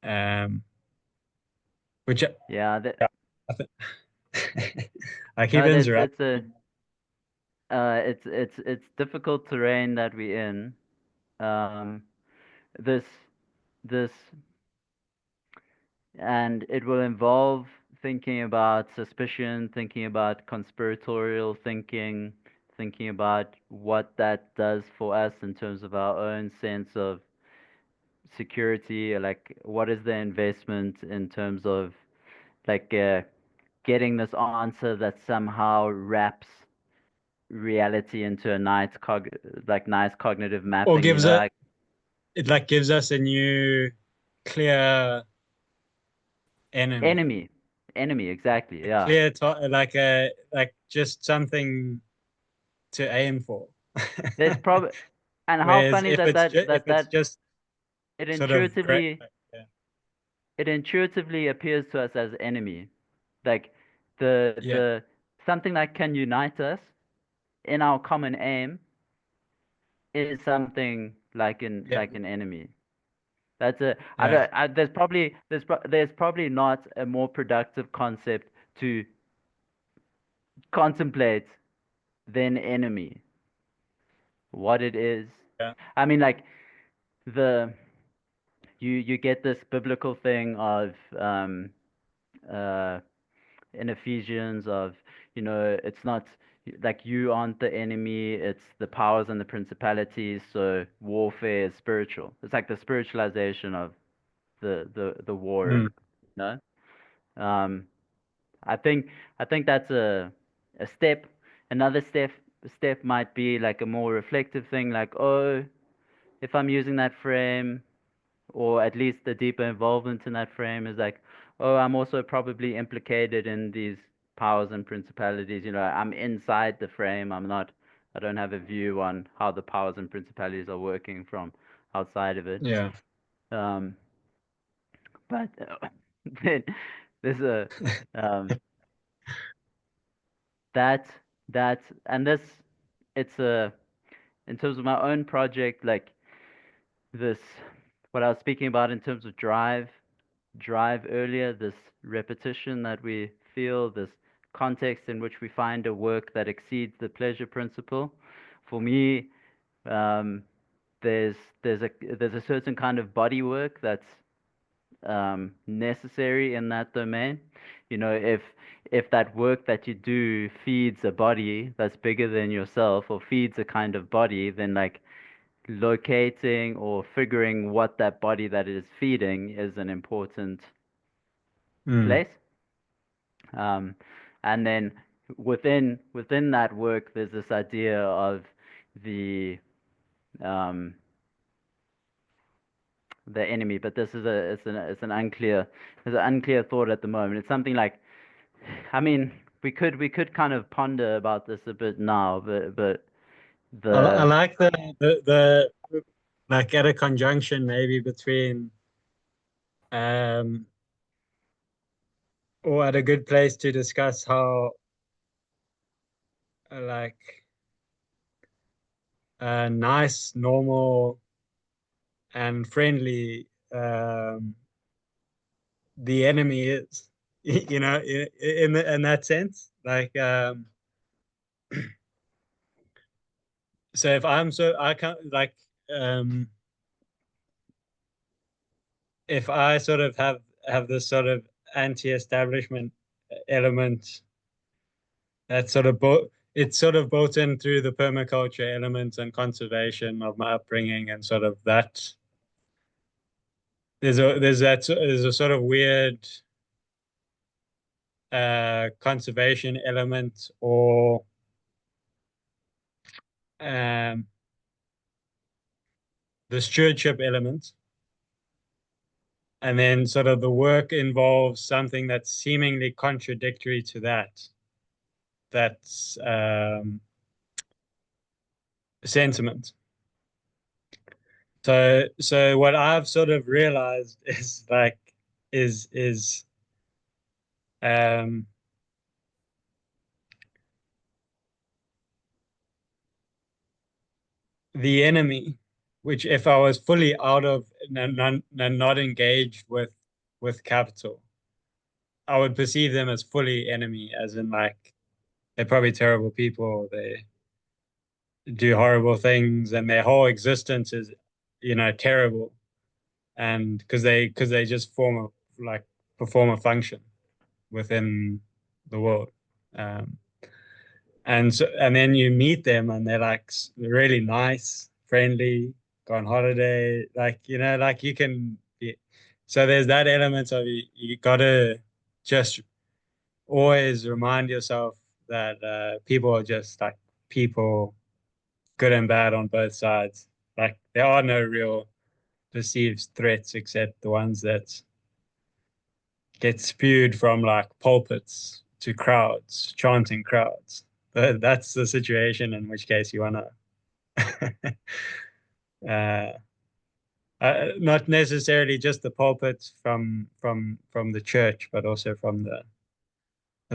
Um, which Yeah, that, I, I keep no, that's it's interrupting. a it's difficult terrain that we're in. Um, this this and it will involve thinking about suspicion, thinking about conspiratorial thinking, thinking about what that does for us in terms of our own sense of security, like what is the investment in terms of like getting this answer that somehow wraps reality into a nice cognitive Or mapping, gives it like it like gives us a new clear enemy, enemy, enemy, exactly, a yeah. clear like a like just something to aim for. There's probably, and how Whereas funny that if it's just it sort of great, intuitively yeah, it intuitively appears to us as enemy, like the yeah, the something that can unite us in our common aim is something yeah, like an enemy. That's a I yeah, don't there's probably not a more productive concept to contemplate than enemy. What it is. yeah. I mean, like the you get this biblical thing of uh in Ephesians of, it's not like you aren't the enemy, it's the powers and the principalities. So warfare is spiritual. It's like the spiritualization of the war, Mm, you know? Um, I think I think that's a step. Another step might be like a more reflective thing, like, oh, if I'm using that frame, or at least the deeper involvement in that frame is like, oh, I'm also probably implicated in these powers and principalities. I'm inside the frame. I don't have a view on how the powers and principalities are working from outside of it. yeah, Um, but then there's a um, that and this it's a in terms of my own project, like this what I was speaking about in terms of drive earlier, this repetition that we feel, this context in which we find a work that exceeds the pleasure principle. For me, um, there's there's a certain kind of body work that's necessary in that domain. If that work that you do feeds a body that's bigger than yourself, or feeds a kind of body, then like locating or figuring what that body that it is feeding is an important mm, place. Um, and then within that work, there's this idea of the um, the enemy, but this is a it's an unclear there's an unclear thought at the moment. It's something like, I mean, we could kind of ponder about this a bit now, but I the like the like at a conjunction maybe between um or at a good place to discuss how like nice, normal, and friendly the enemy is, you know, in that sense. Like, so if I'm so I can't like um, if I sort of have this sort of anti-establishment element that's sort of it's sort of built in through the permaculture element and conservation of my upbringing and sort of that there's a sort of weird conservation element or um, the stewardship element. And then sort of the work involves something that's seemingly contradictory to that. That's sentiment. So what I've sort of realized is like is um, the enemy, which if I was fully out of and not engaged with capital, I would perceive them as fully enemy, as in like they're probably terrible people. They do horrible things, and their whole existence is, you know, terrible. And because they just like perform a function within the world. Um, and then you meet them, and they're like really nice, friendly, go on holiday, like you know, like you can be. So there's that element of you gotta just always remind yourself that people are just like people, good and bad on both sides. Like there are no real perceived threats except the ones that get spewed from like pulpits to crowds, chanting crowds. That's the situation in which case you want to uh, not necessarily just the pulpits from the church, but also from the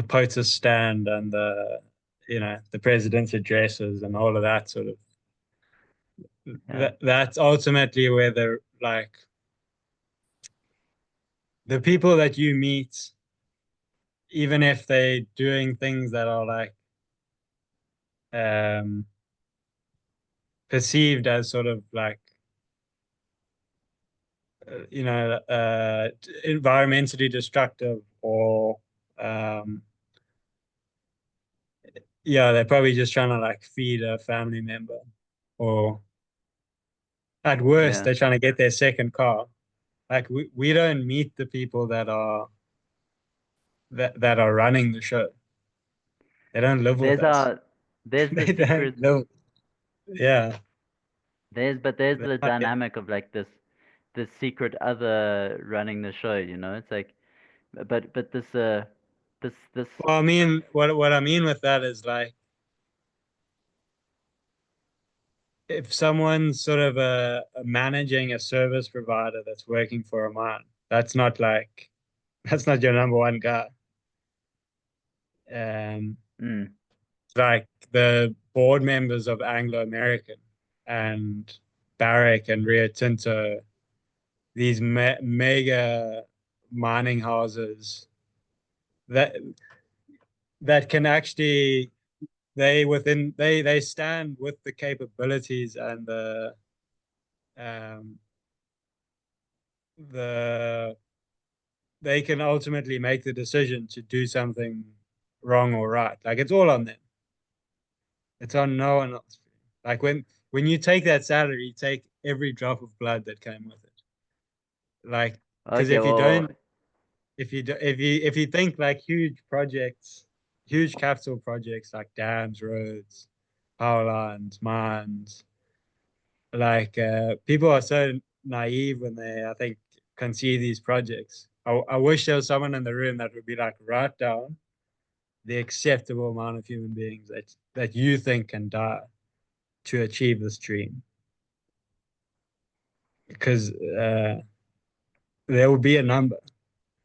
POTUS stand and the you know the president's addresses and all of that sort of yeah. that's ultimately where the people that you meet, even if they're doing things that are like um, perceived as sort of like you know environmentally destructive or um, yeah, they're probably just trying to like feed a family member, or at worst, Yeah. they're trying to get their second car. Like we don't meet the people that are running the show. They don't live with There's us. a there's the They don't secret live. Yeah. there's They're the not- dynamic of like this secret other running the show, you know? It's like, but this Well, I mean, what I mean with that is like if someone's sort of managing a service provider that's working for a mine, that's not like that's not your number one guy. Um, mm, like the board members of Anglo American and Barrick and Rio Tinto, these mega mining houses that that can actually they stand with the capabilities and um, the they can ultimately make the decision to do something wrong or right. Like it's all on them. It's on no one else. Like when you take that salary, you take every drop of blood that came with it. Like because okay, well, if you think like huge projects, huge capital projects like dams, roads, power lines, mines, like people are so naive when they, I think, conceive these projects. I wish there was someone in the room that would be like, write down the acceptable amount of human beings that you think can die to achieve this dream. Because there will be a number.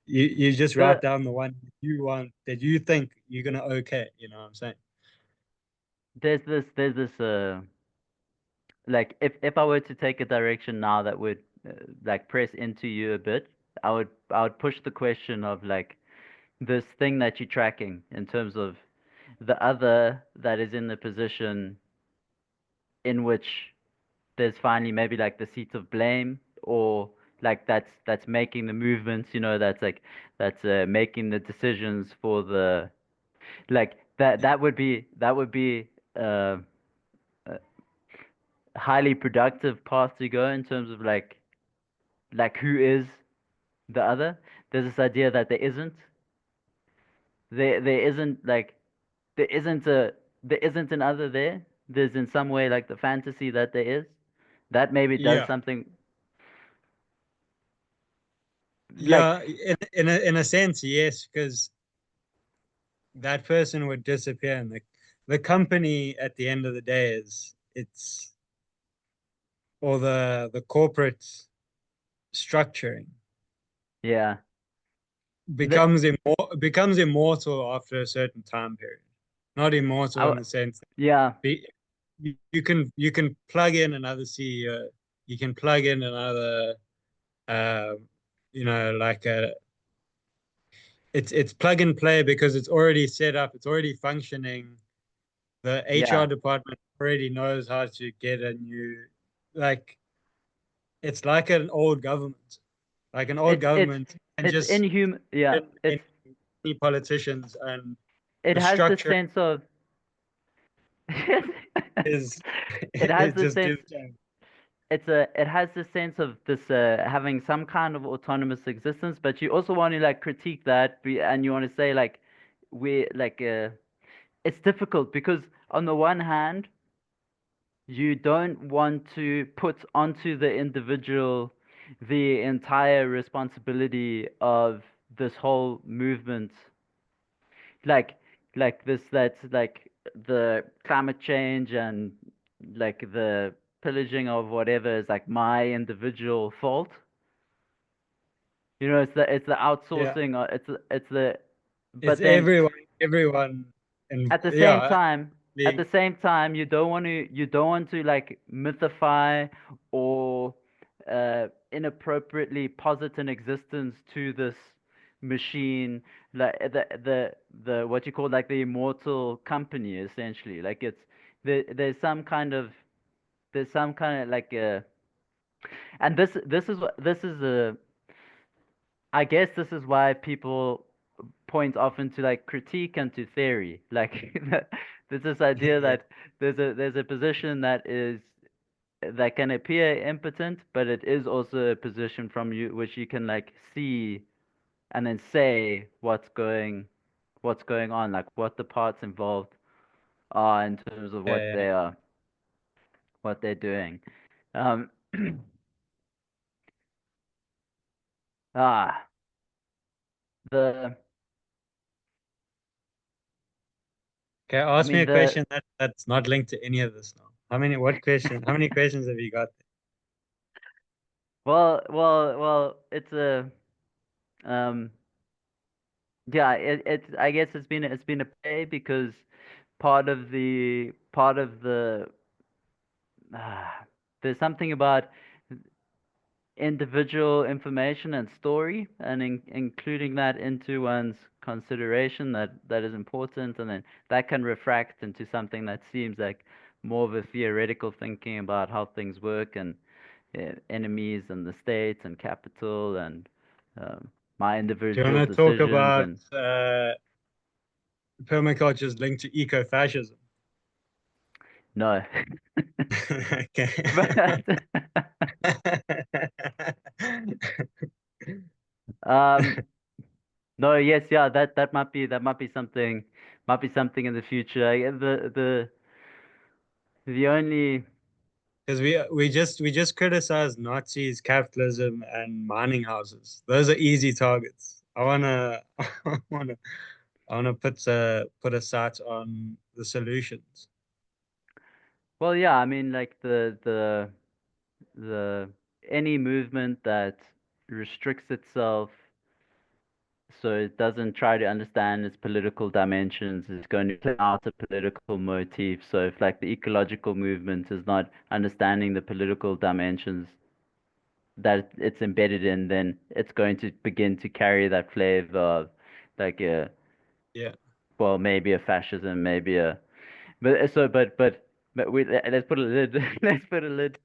You just write The down the one you want that you think you're gonna okay. You know what I'm saying? there's this like if I were to take a direction now that would like press into you a bit, I would push the question of like this thing that you're tracking in terms of the other that is in the position in which there's finally maybe like the seat of blame, or like that's making the movements, that's like that's making the decisions for the like that would be uh, a highly productive path to go in terms of like who is the other. There's this idea that there isn't like there isn't a there isn't an other there. There's in some way like the fantasy that there is. That maybe does Yeah, something like yeah. In a sense, yes, because that person would disappear, and the company at the end of the day is it's or the corporate structuring yeah. The becomes immortal after a certain time period. Not immortal in I the sense that yeah. you can plug in another CEO, you can plug in another uh, like a it's plug and play because it's already set up, it's already functioning. The HR Yeah. department already knows how to get a new like it's like an old government. Like an old It's it's government and it's just inhuman. Yeah. in any politicians and It the has the structure sense of is it has it the just sense is changed. it has the sense of this having some kind of autonomous existence, but you also want to like critique that and you want to say like we like it's difficult because on the one hand you don't want to put onto the individual the entire responsibility of this whole movement, like this that's like the climate change and like the pillaging of whatever is like my individual fault. It's the Yeah. outsourcing, or it's the It's but then everyone and at the same yeah, time at being the same time you don't want to like mythify or inappropriately posit an existence to this machine, like the what you call like the immortal company, essentially. Like there's some kind of like and this is a I guess this is why people point often to like critique and to theory. Like there's this idea yeah, that there's a position that can appear impotent, but it is also a position from you which you can like see and then say what's going on, like what the parts involved are in terms of yeah. what they're doing. Um, ah, the Okay, I ask me mean a the question that's not linked to any of this now. How many questions have you got? well, it's a um. Yeah, I guess it's been a play because part of the there's something about individual information and story and including that into one's consideration that is important, and then that can refract into something that seems like more of a theoretical thinking about how things work, and enemies and the state and capital and um, my Do you individual want to talk decisions about and permaculture's linked to eco-fascism? no. Okay. But um no, yes, yeah, that might be something in the future. The only because we just criticize Nazis, capitalism, and mining houses. Those are easy targets. I wanna I wanna I wanna put a sight on the solutions. Well, yeah, I mean, like the any movement that restricts itself so it doesn't try to understand its political dimensions is going to play out a political motif. So if like the ecological movement is not understanding the political dimensions that it's embedded in, then it's going to begin to carry that flavor of like a Yeah, well, maybe a fascism, maybe a but we let's put a lid let's put a lid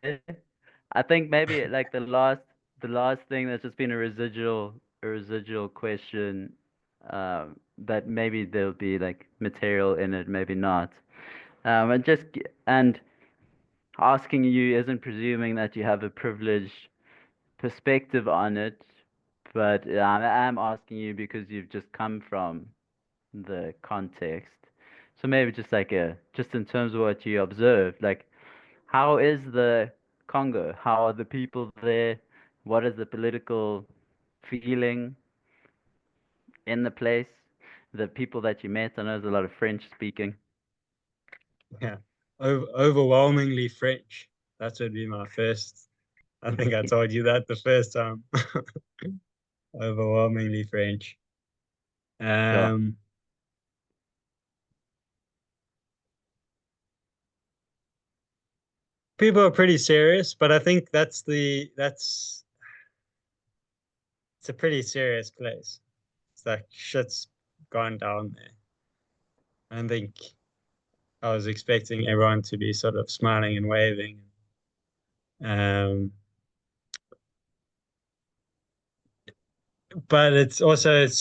there. I think maybe like the last thing that's just been a residual question, that maybe there'll be like material in it, maybe not. And asking you isn't presuming that you have a privileged perspective on it, but I am asking you because you've just come from the context. So maybe just in terms of what you observed, like how is the Congo? How are the people there? What is the political feeling in the place? The people that you met, I know there's a lot of French speaking. yeah. Overwhelmingly French. That would be my first. I think I told you that the first time. Overwhelmingly French. Yeah. Um, People are pretty serious, but I think that's it's a pretty serious place. It's like shit's gone down there. I don't think I was expecting everyone to be sort of smiling and waving. Um, but it's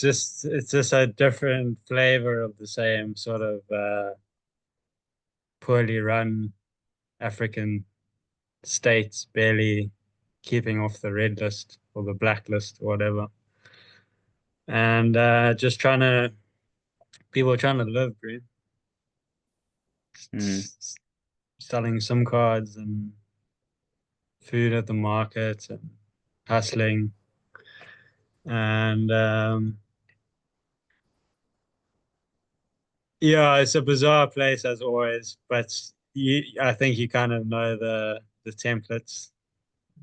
just a different flavor of the same sort of poorly run African states, barely keeping off the red list or the black list or whatever. And just trying to people are trying to live, bro. Mm. Selling SIM cards and food at the market and hustling. And yeah, it's a bizarre place as always, but I think you kind of know the templates.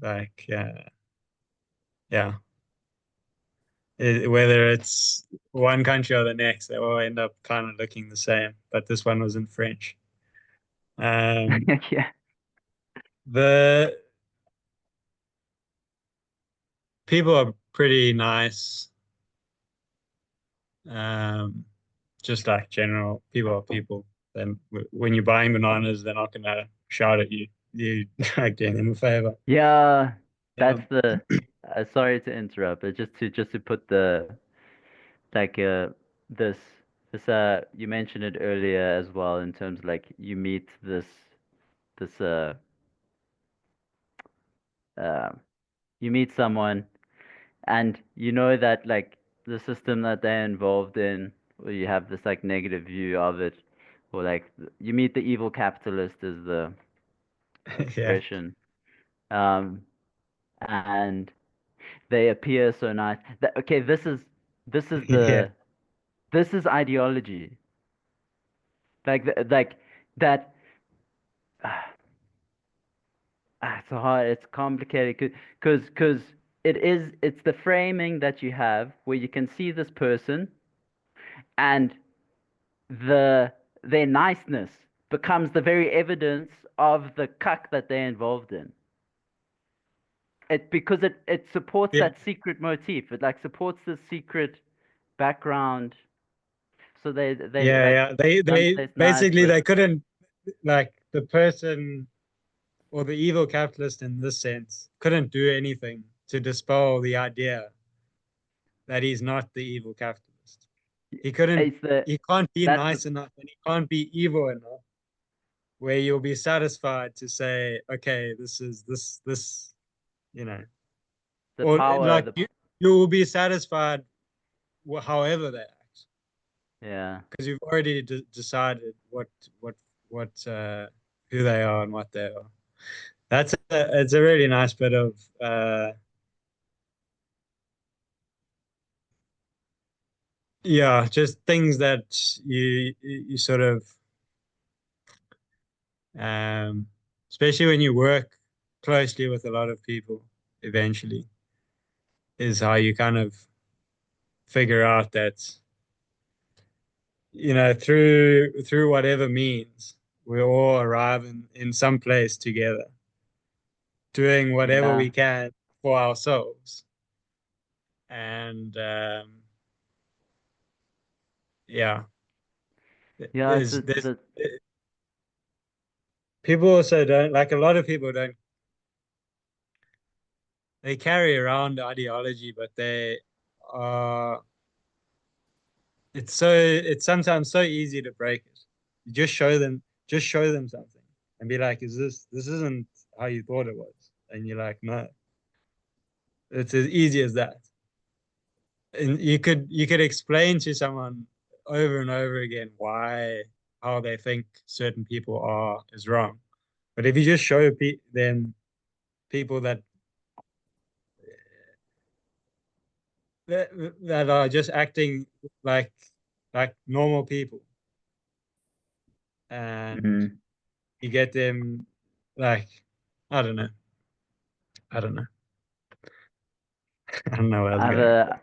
Like, yeah, whether it's one country or the next, they all end up kind of looking the same. But this one was in French. Um, Yeah. the people are pretty nice. Um, just like general people are people. Then when you're buying bananas, they're not gonna shout at you. You like doing them a favor. Yeah, that's Um, the sorry to interrupt, but just to put the like this you mentioned it earlier as well in terms of like you meet this uh you meet someone and you know that like the system that they're involved in, or you have this like negative view of it, or like you meet the evil capitalist is the yeah, expression. Um, and they appear so nice. Okay, this is yeah, this is ideology. Like that. It's hard. It's complicated because it's the framing that you have where you can see this person and their niceness becomes the very evidence of the cuck that they're involved in. It supports yeah, that secret motif. It like supports the secret background. So they yeah, like yeah. They nonetheless nice, basically but they couldn't like the person or the evil capitalist in this sense couldn't do anything to dispel the idea that he's not the evil capitalist. He couldn't. it's the He can't be that's the nice enough, and he can't be evil enough where you'll be satisfied to say, okay, this, you know, the or power like the you will be satisfied however they act yeah. because you've already decided what what who they are and what they are. It's a really nice bit of yeah, just things that you sort of um especially when you work closely with a lot of people eventually is how you kind of figure out that through whatever means we all arrive in some place together doing whatever Yeah. we can for ourselves and yeah Yeah, it's there's a people also don't like a lot of people don't they carry around ideology but they are it's sometimes so easy to break it. You just show them something and be like, this isn't how you thought it was? And you're like, no, it's as easy as that. And you could explain to someone over and over again why how they think certain people are is wrong. But if you just show them people that that are just acting like like normal people and mhm. you get them like I don't know. I don't know. I don't know where I was I have going with that.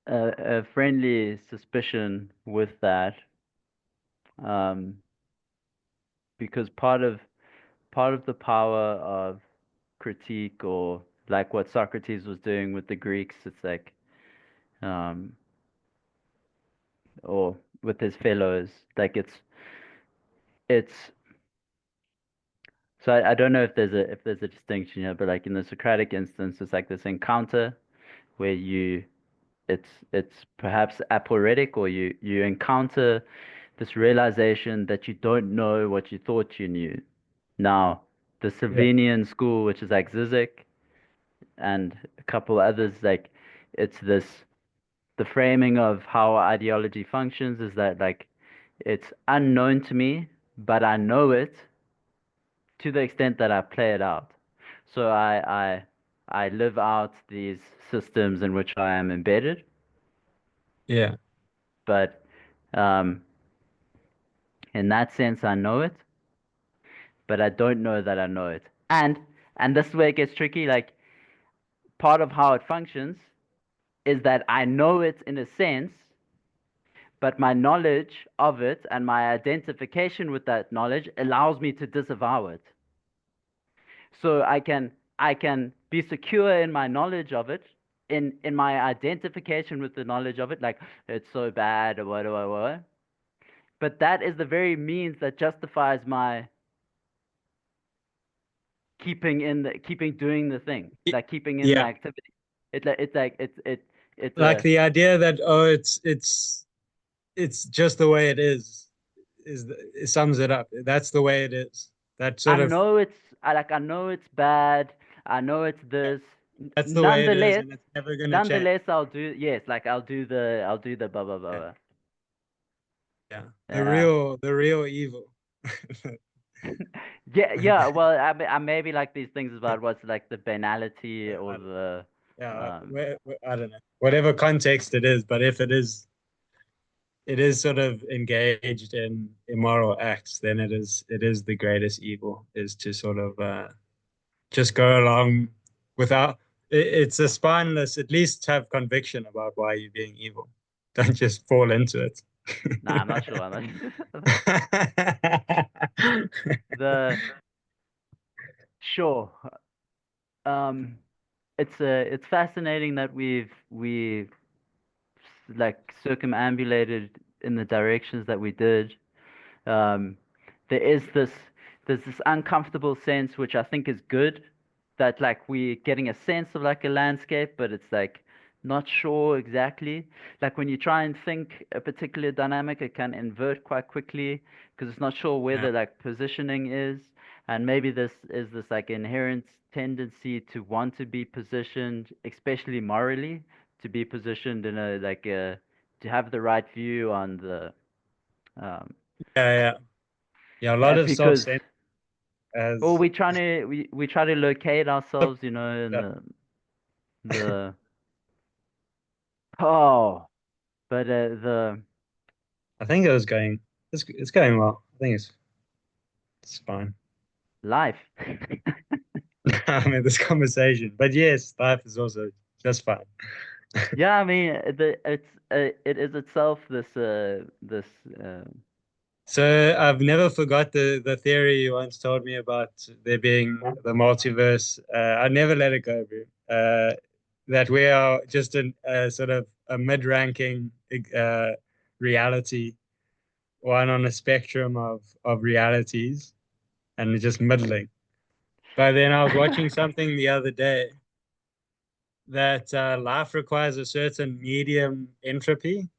a friendly suspicion with that, um, because part of the power of critique, or like what Socrates was doing with the Greeks, it's like, um, or with his fellows, like it's so I don't know if there's a distinction here, but like in the Socratic instance, it's like this encounter where it's perhaps aporetic, or you encounter this realization that you don't know what you thought you knew. Now, the Yeah, Slovenian school, which is like Zizek and a couple others, like it's this the framing of how ideology functions is that like it's unknown to me, but I know it to the extent that I play it out. So I live out these systems in which I am embedded, yeah, but um, in that sense I know it, but I don't know that I know it. And this is where it gets tricky. Like part of how it functions is that I know it in a sense, but my knowledge of it and my identification with that knowledge allows me to disavow it. So I can be secure in my knowledge of it, in my identification with the knowledge of it, like it's so bad or what. But that is the very means that justifies my keeping doing the thing, like keeping in the yeah. activity. It's like it's Like a the idea that oh, it's just the way it is it sums it up. That's the way it is. That I sort of know I know it's bad. I know it's this. that's the way it is, Nonetheless, and it's never gonna change. nonetheless, I'll do yes. Like I'll do the blah blah blah. Yeah, Blah. yeah. Yeah. The real evil. Yeah, yeah. Well, I maybe like these things about what's like the banality Yeah, or the yeah, um I don't know. Whatever context it is, but if it is sort of engaged in immoral acts, then it is the greatest evil is to sort of just go along without it's a spineless, at least have conviction about why you're being evil. Don't just fall into it. nah, I'm not sure. The sure. Um it's fascinating that we've like circumambulated in the directions that we did. Um, there is there's this uncomfortable sense, which I think is good, that like we're getting a sense of like a landscape, but it's like not sure exactly. Like when you try and think a particular dynamic, it can invert quite quickly because it's not sure where Yeah, the like positioning is. And maybe this is this like inherent tendency to want to be positioned, especially morally, to be positioned in a like a to have the right view on the um, yeah, yeah. Yeah, a lot of because self-centered. Well, as we trying to we try to locate ourselves, you know, in yeah, the oh, but the I think it was going it's going well. I think it's fine. life. I mean this conversation. But yes, life is also just fine. Yeah, I mean it is itself this uh So I've never forgot the theory you once told me about there being the multiverse. I never let it go, bro. That we are just a sort of a mid-ranking reality, one on a spectrum of realities, and just middling. But then I was watching something the other day that life requires a certain medium entropy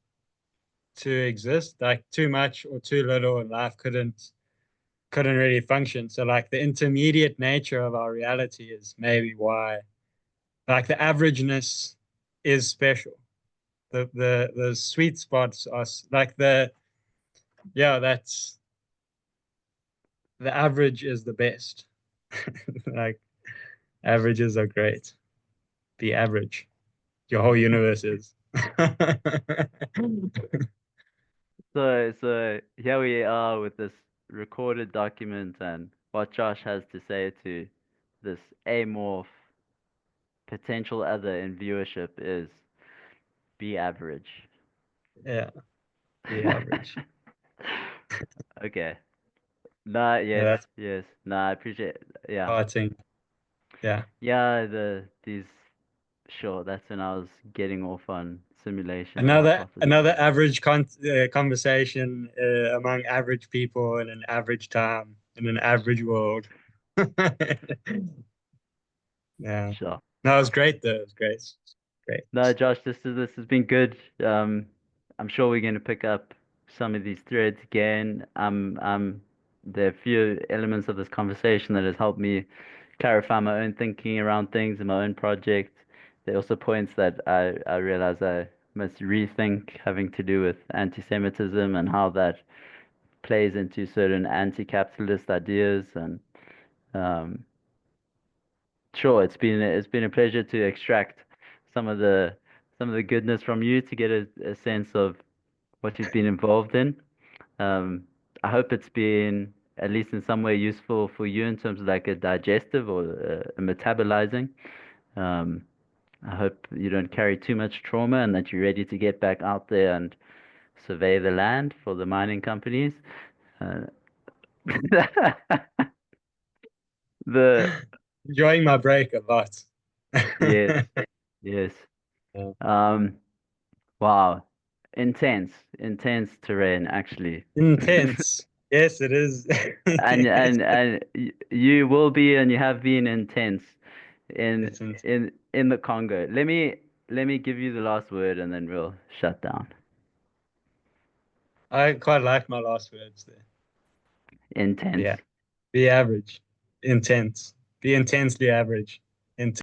to exist, like too much or too little, and life couldn't really function. So like the intermediate nature of our reality is maybe why like the averageness is special. The sweet spots are like the yeah, that's the average is the best. Like averages are great. Be average. Your whole universe is. so here we are with this recorded document and what Josh has to say to this amorph potential other in viewership is be average. Yeah, be average. Okay. Nah, Yeah, yes, that's yes. Nah, I appreciate yeah. parting. Yeah. Yeah, these sure, that's when I was getting off on simulation Another hypothesis. average conversation among average people in an average time in an average world. Yeah. Sure. No, it was great though. It was great. Great. No, Josh, this has been good. I'm sure we're going to pick up some of these threads again. There are a few elements of this conversation that has helped me clarify my own thinking around things in my own project. There are also points that I realize I must rethink having to do with anti-Semitism and how that plays into certain anti-capitalist ideas. And um, sure, it's been a pleasure to extract some of the goodness from you to get a sense of what you've been involved in. Um, I hope it's been at least in some way useful for you in terms of like a digestive or a metabolizing. Um, I hope you don't carry too much trauma and that you're ready to get back out there and survey the land for the mining companies. Uh, the Enjoying my break a lot. yes, yes. Yeah. Um, wow, intense terrain actually. Intense. Yes, it is. You will be and you have been intense in It's intense. in the Congo. Let me give you the last word and then we'll shut down. I quite like my last words there. Intense. Yeah. Be average. Intense. Be intensely average. Intense.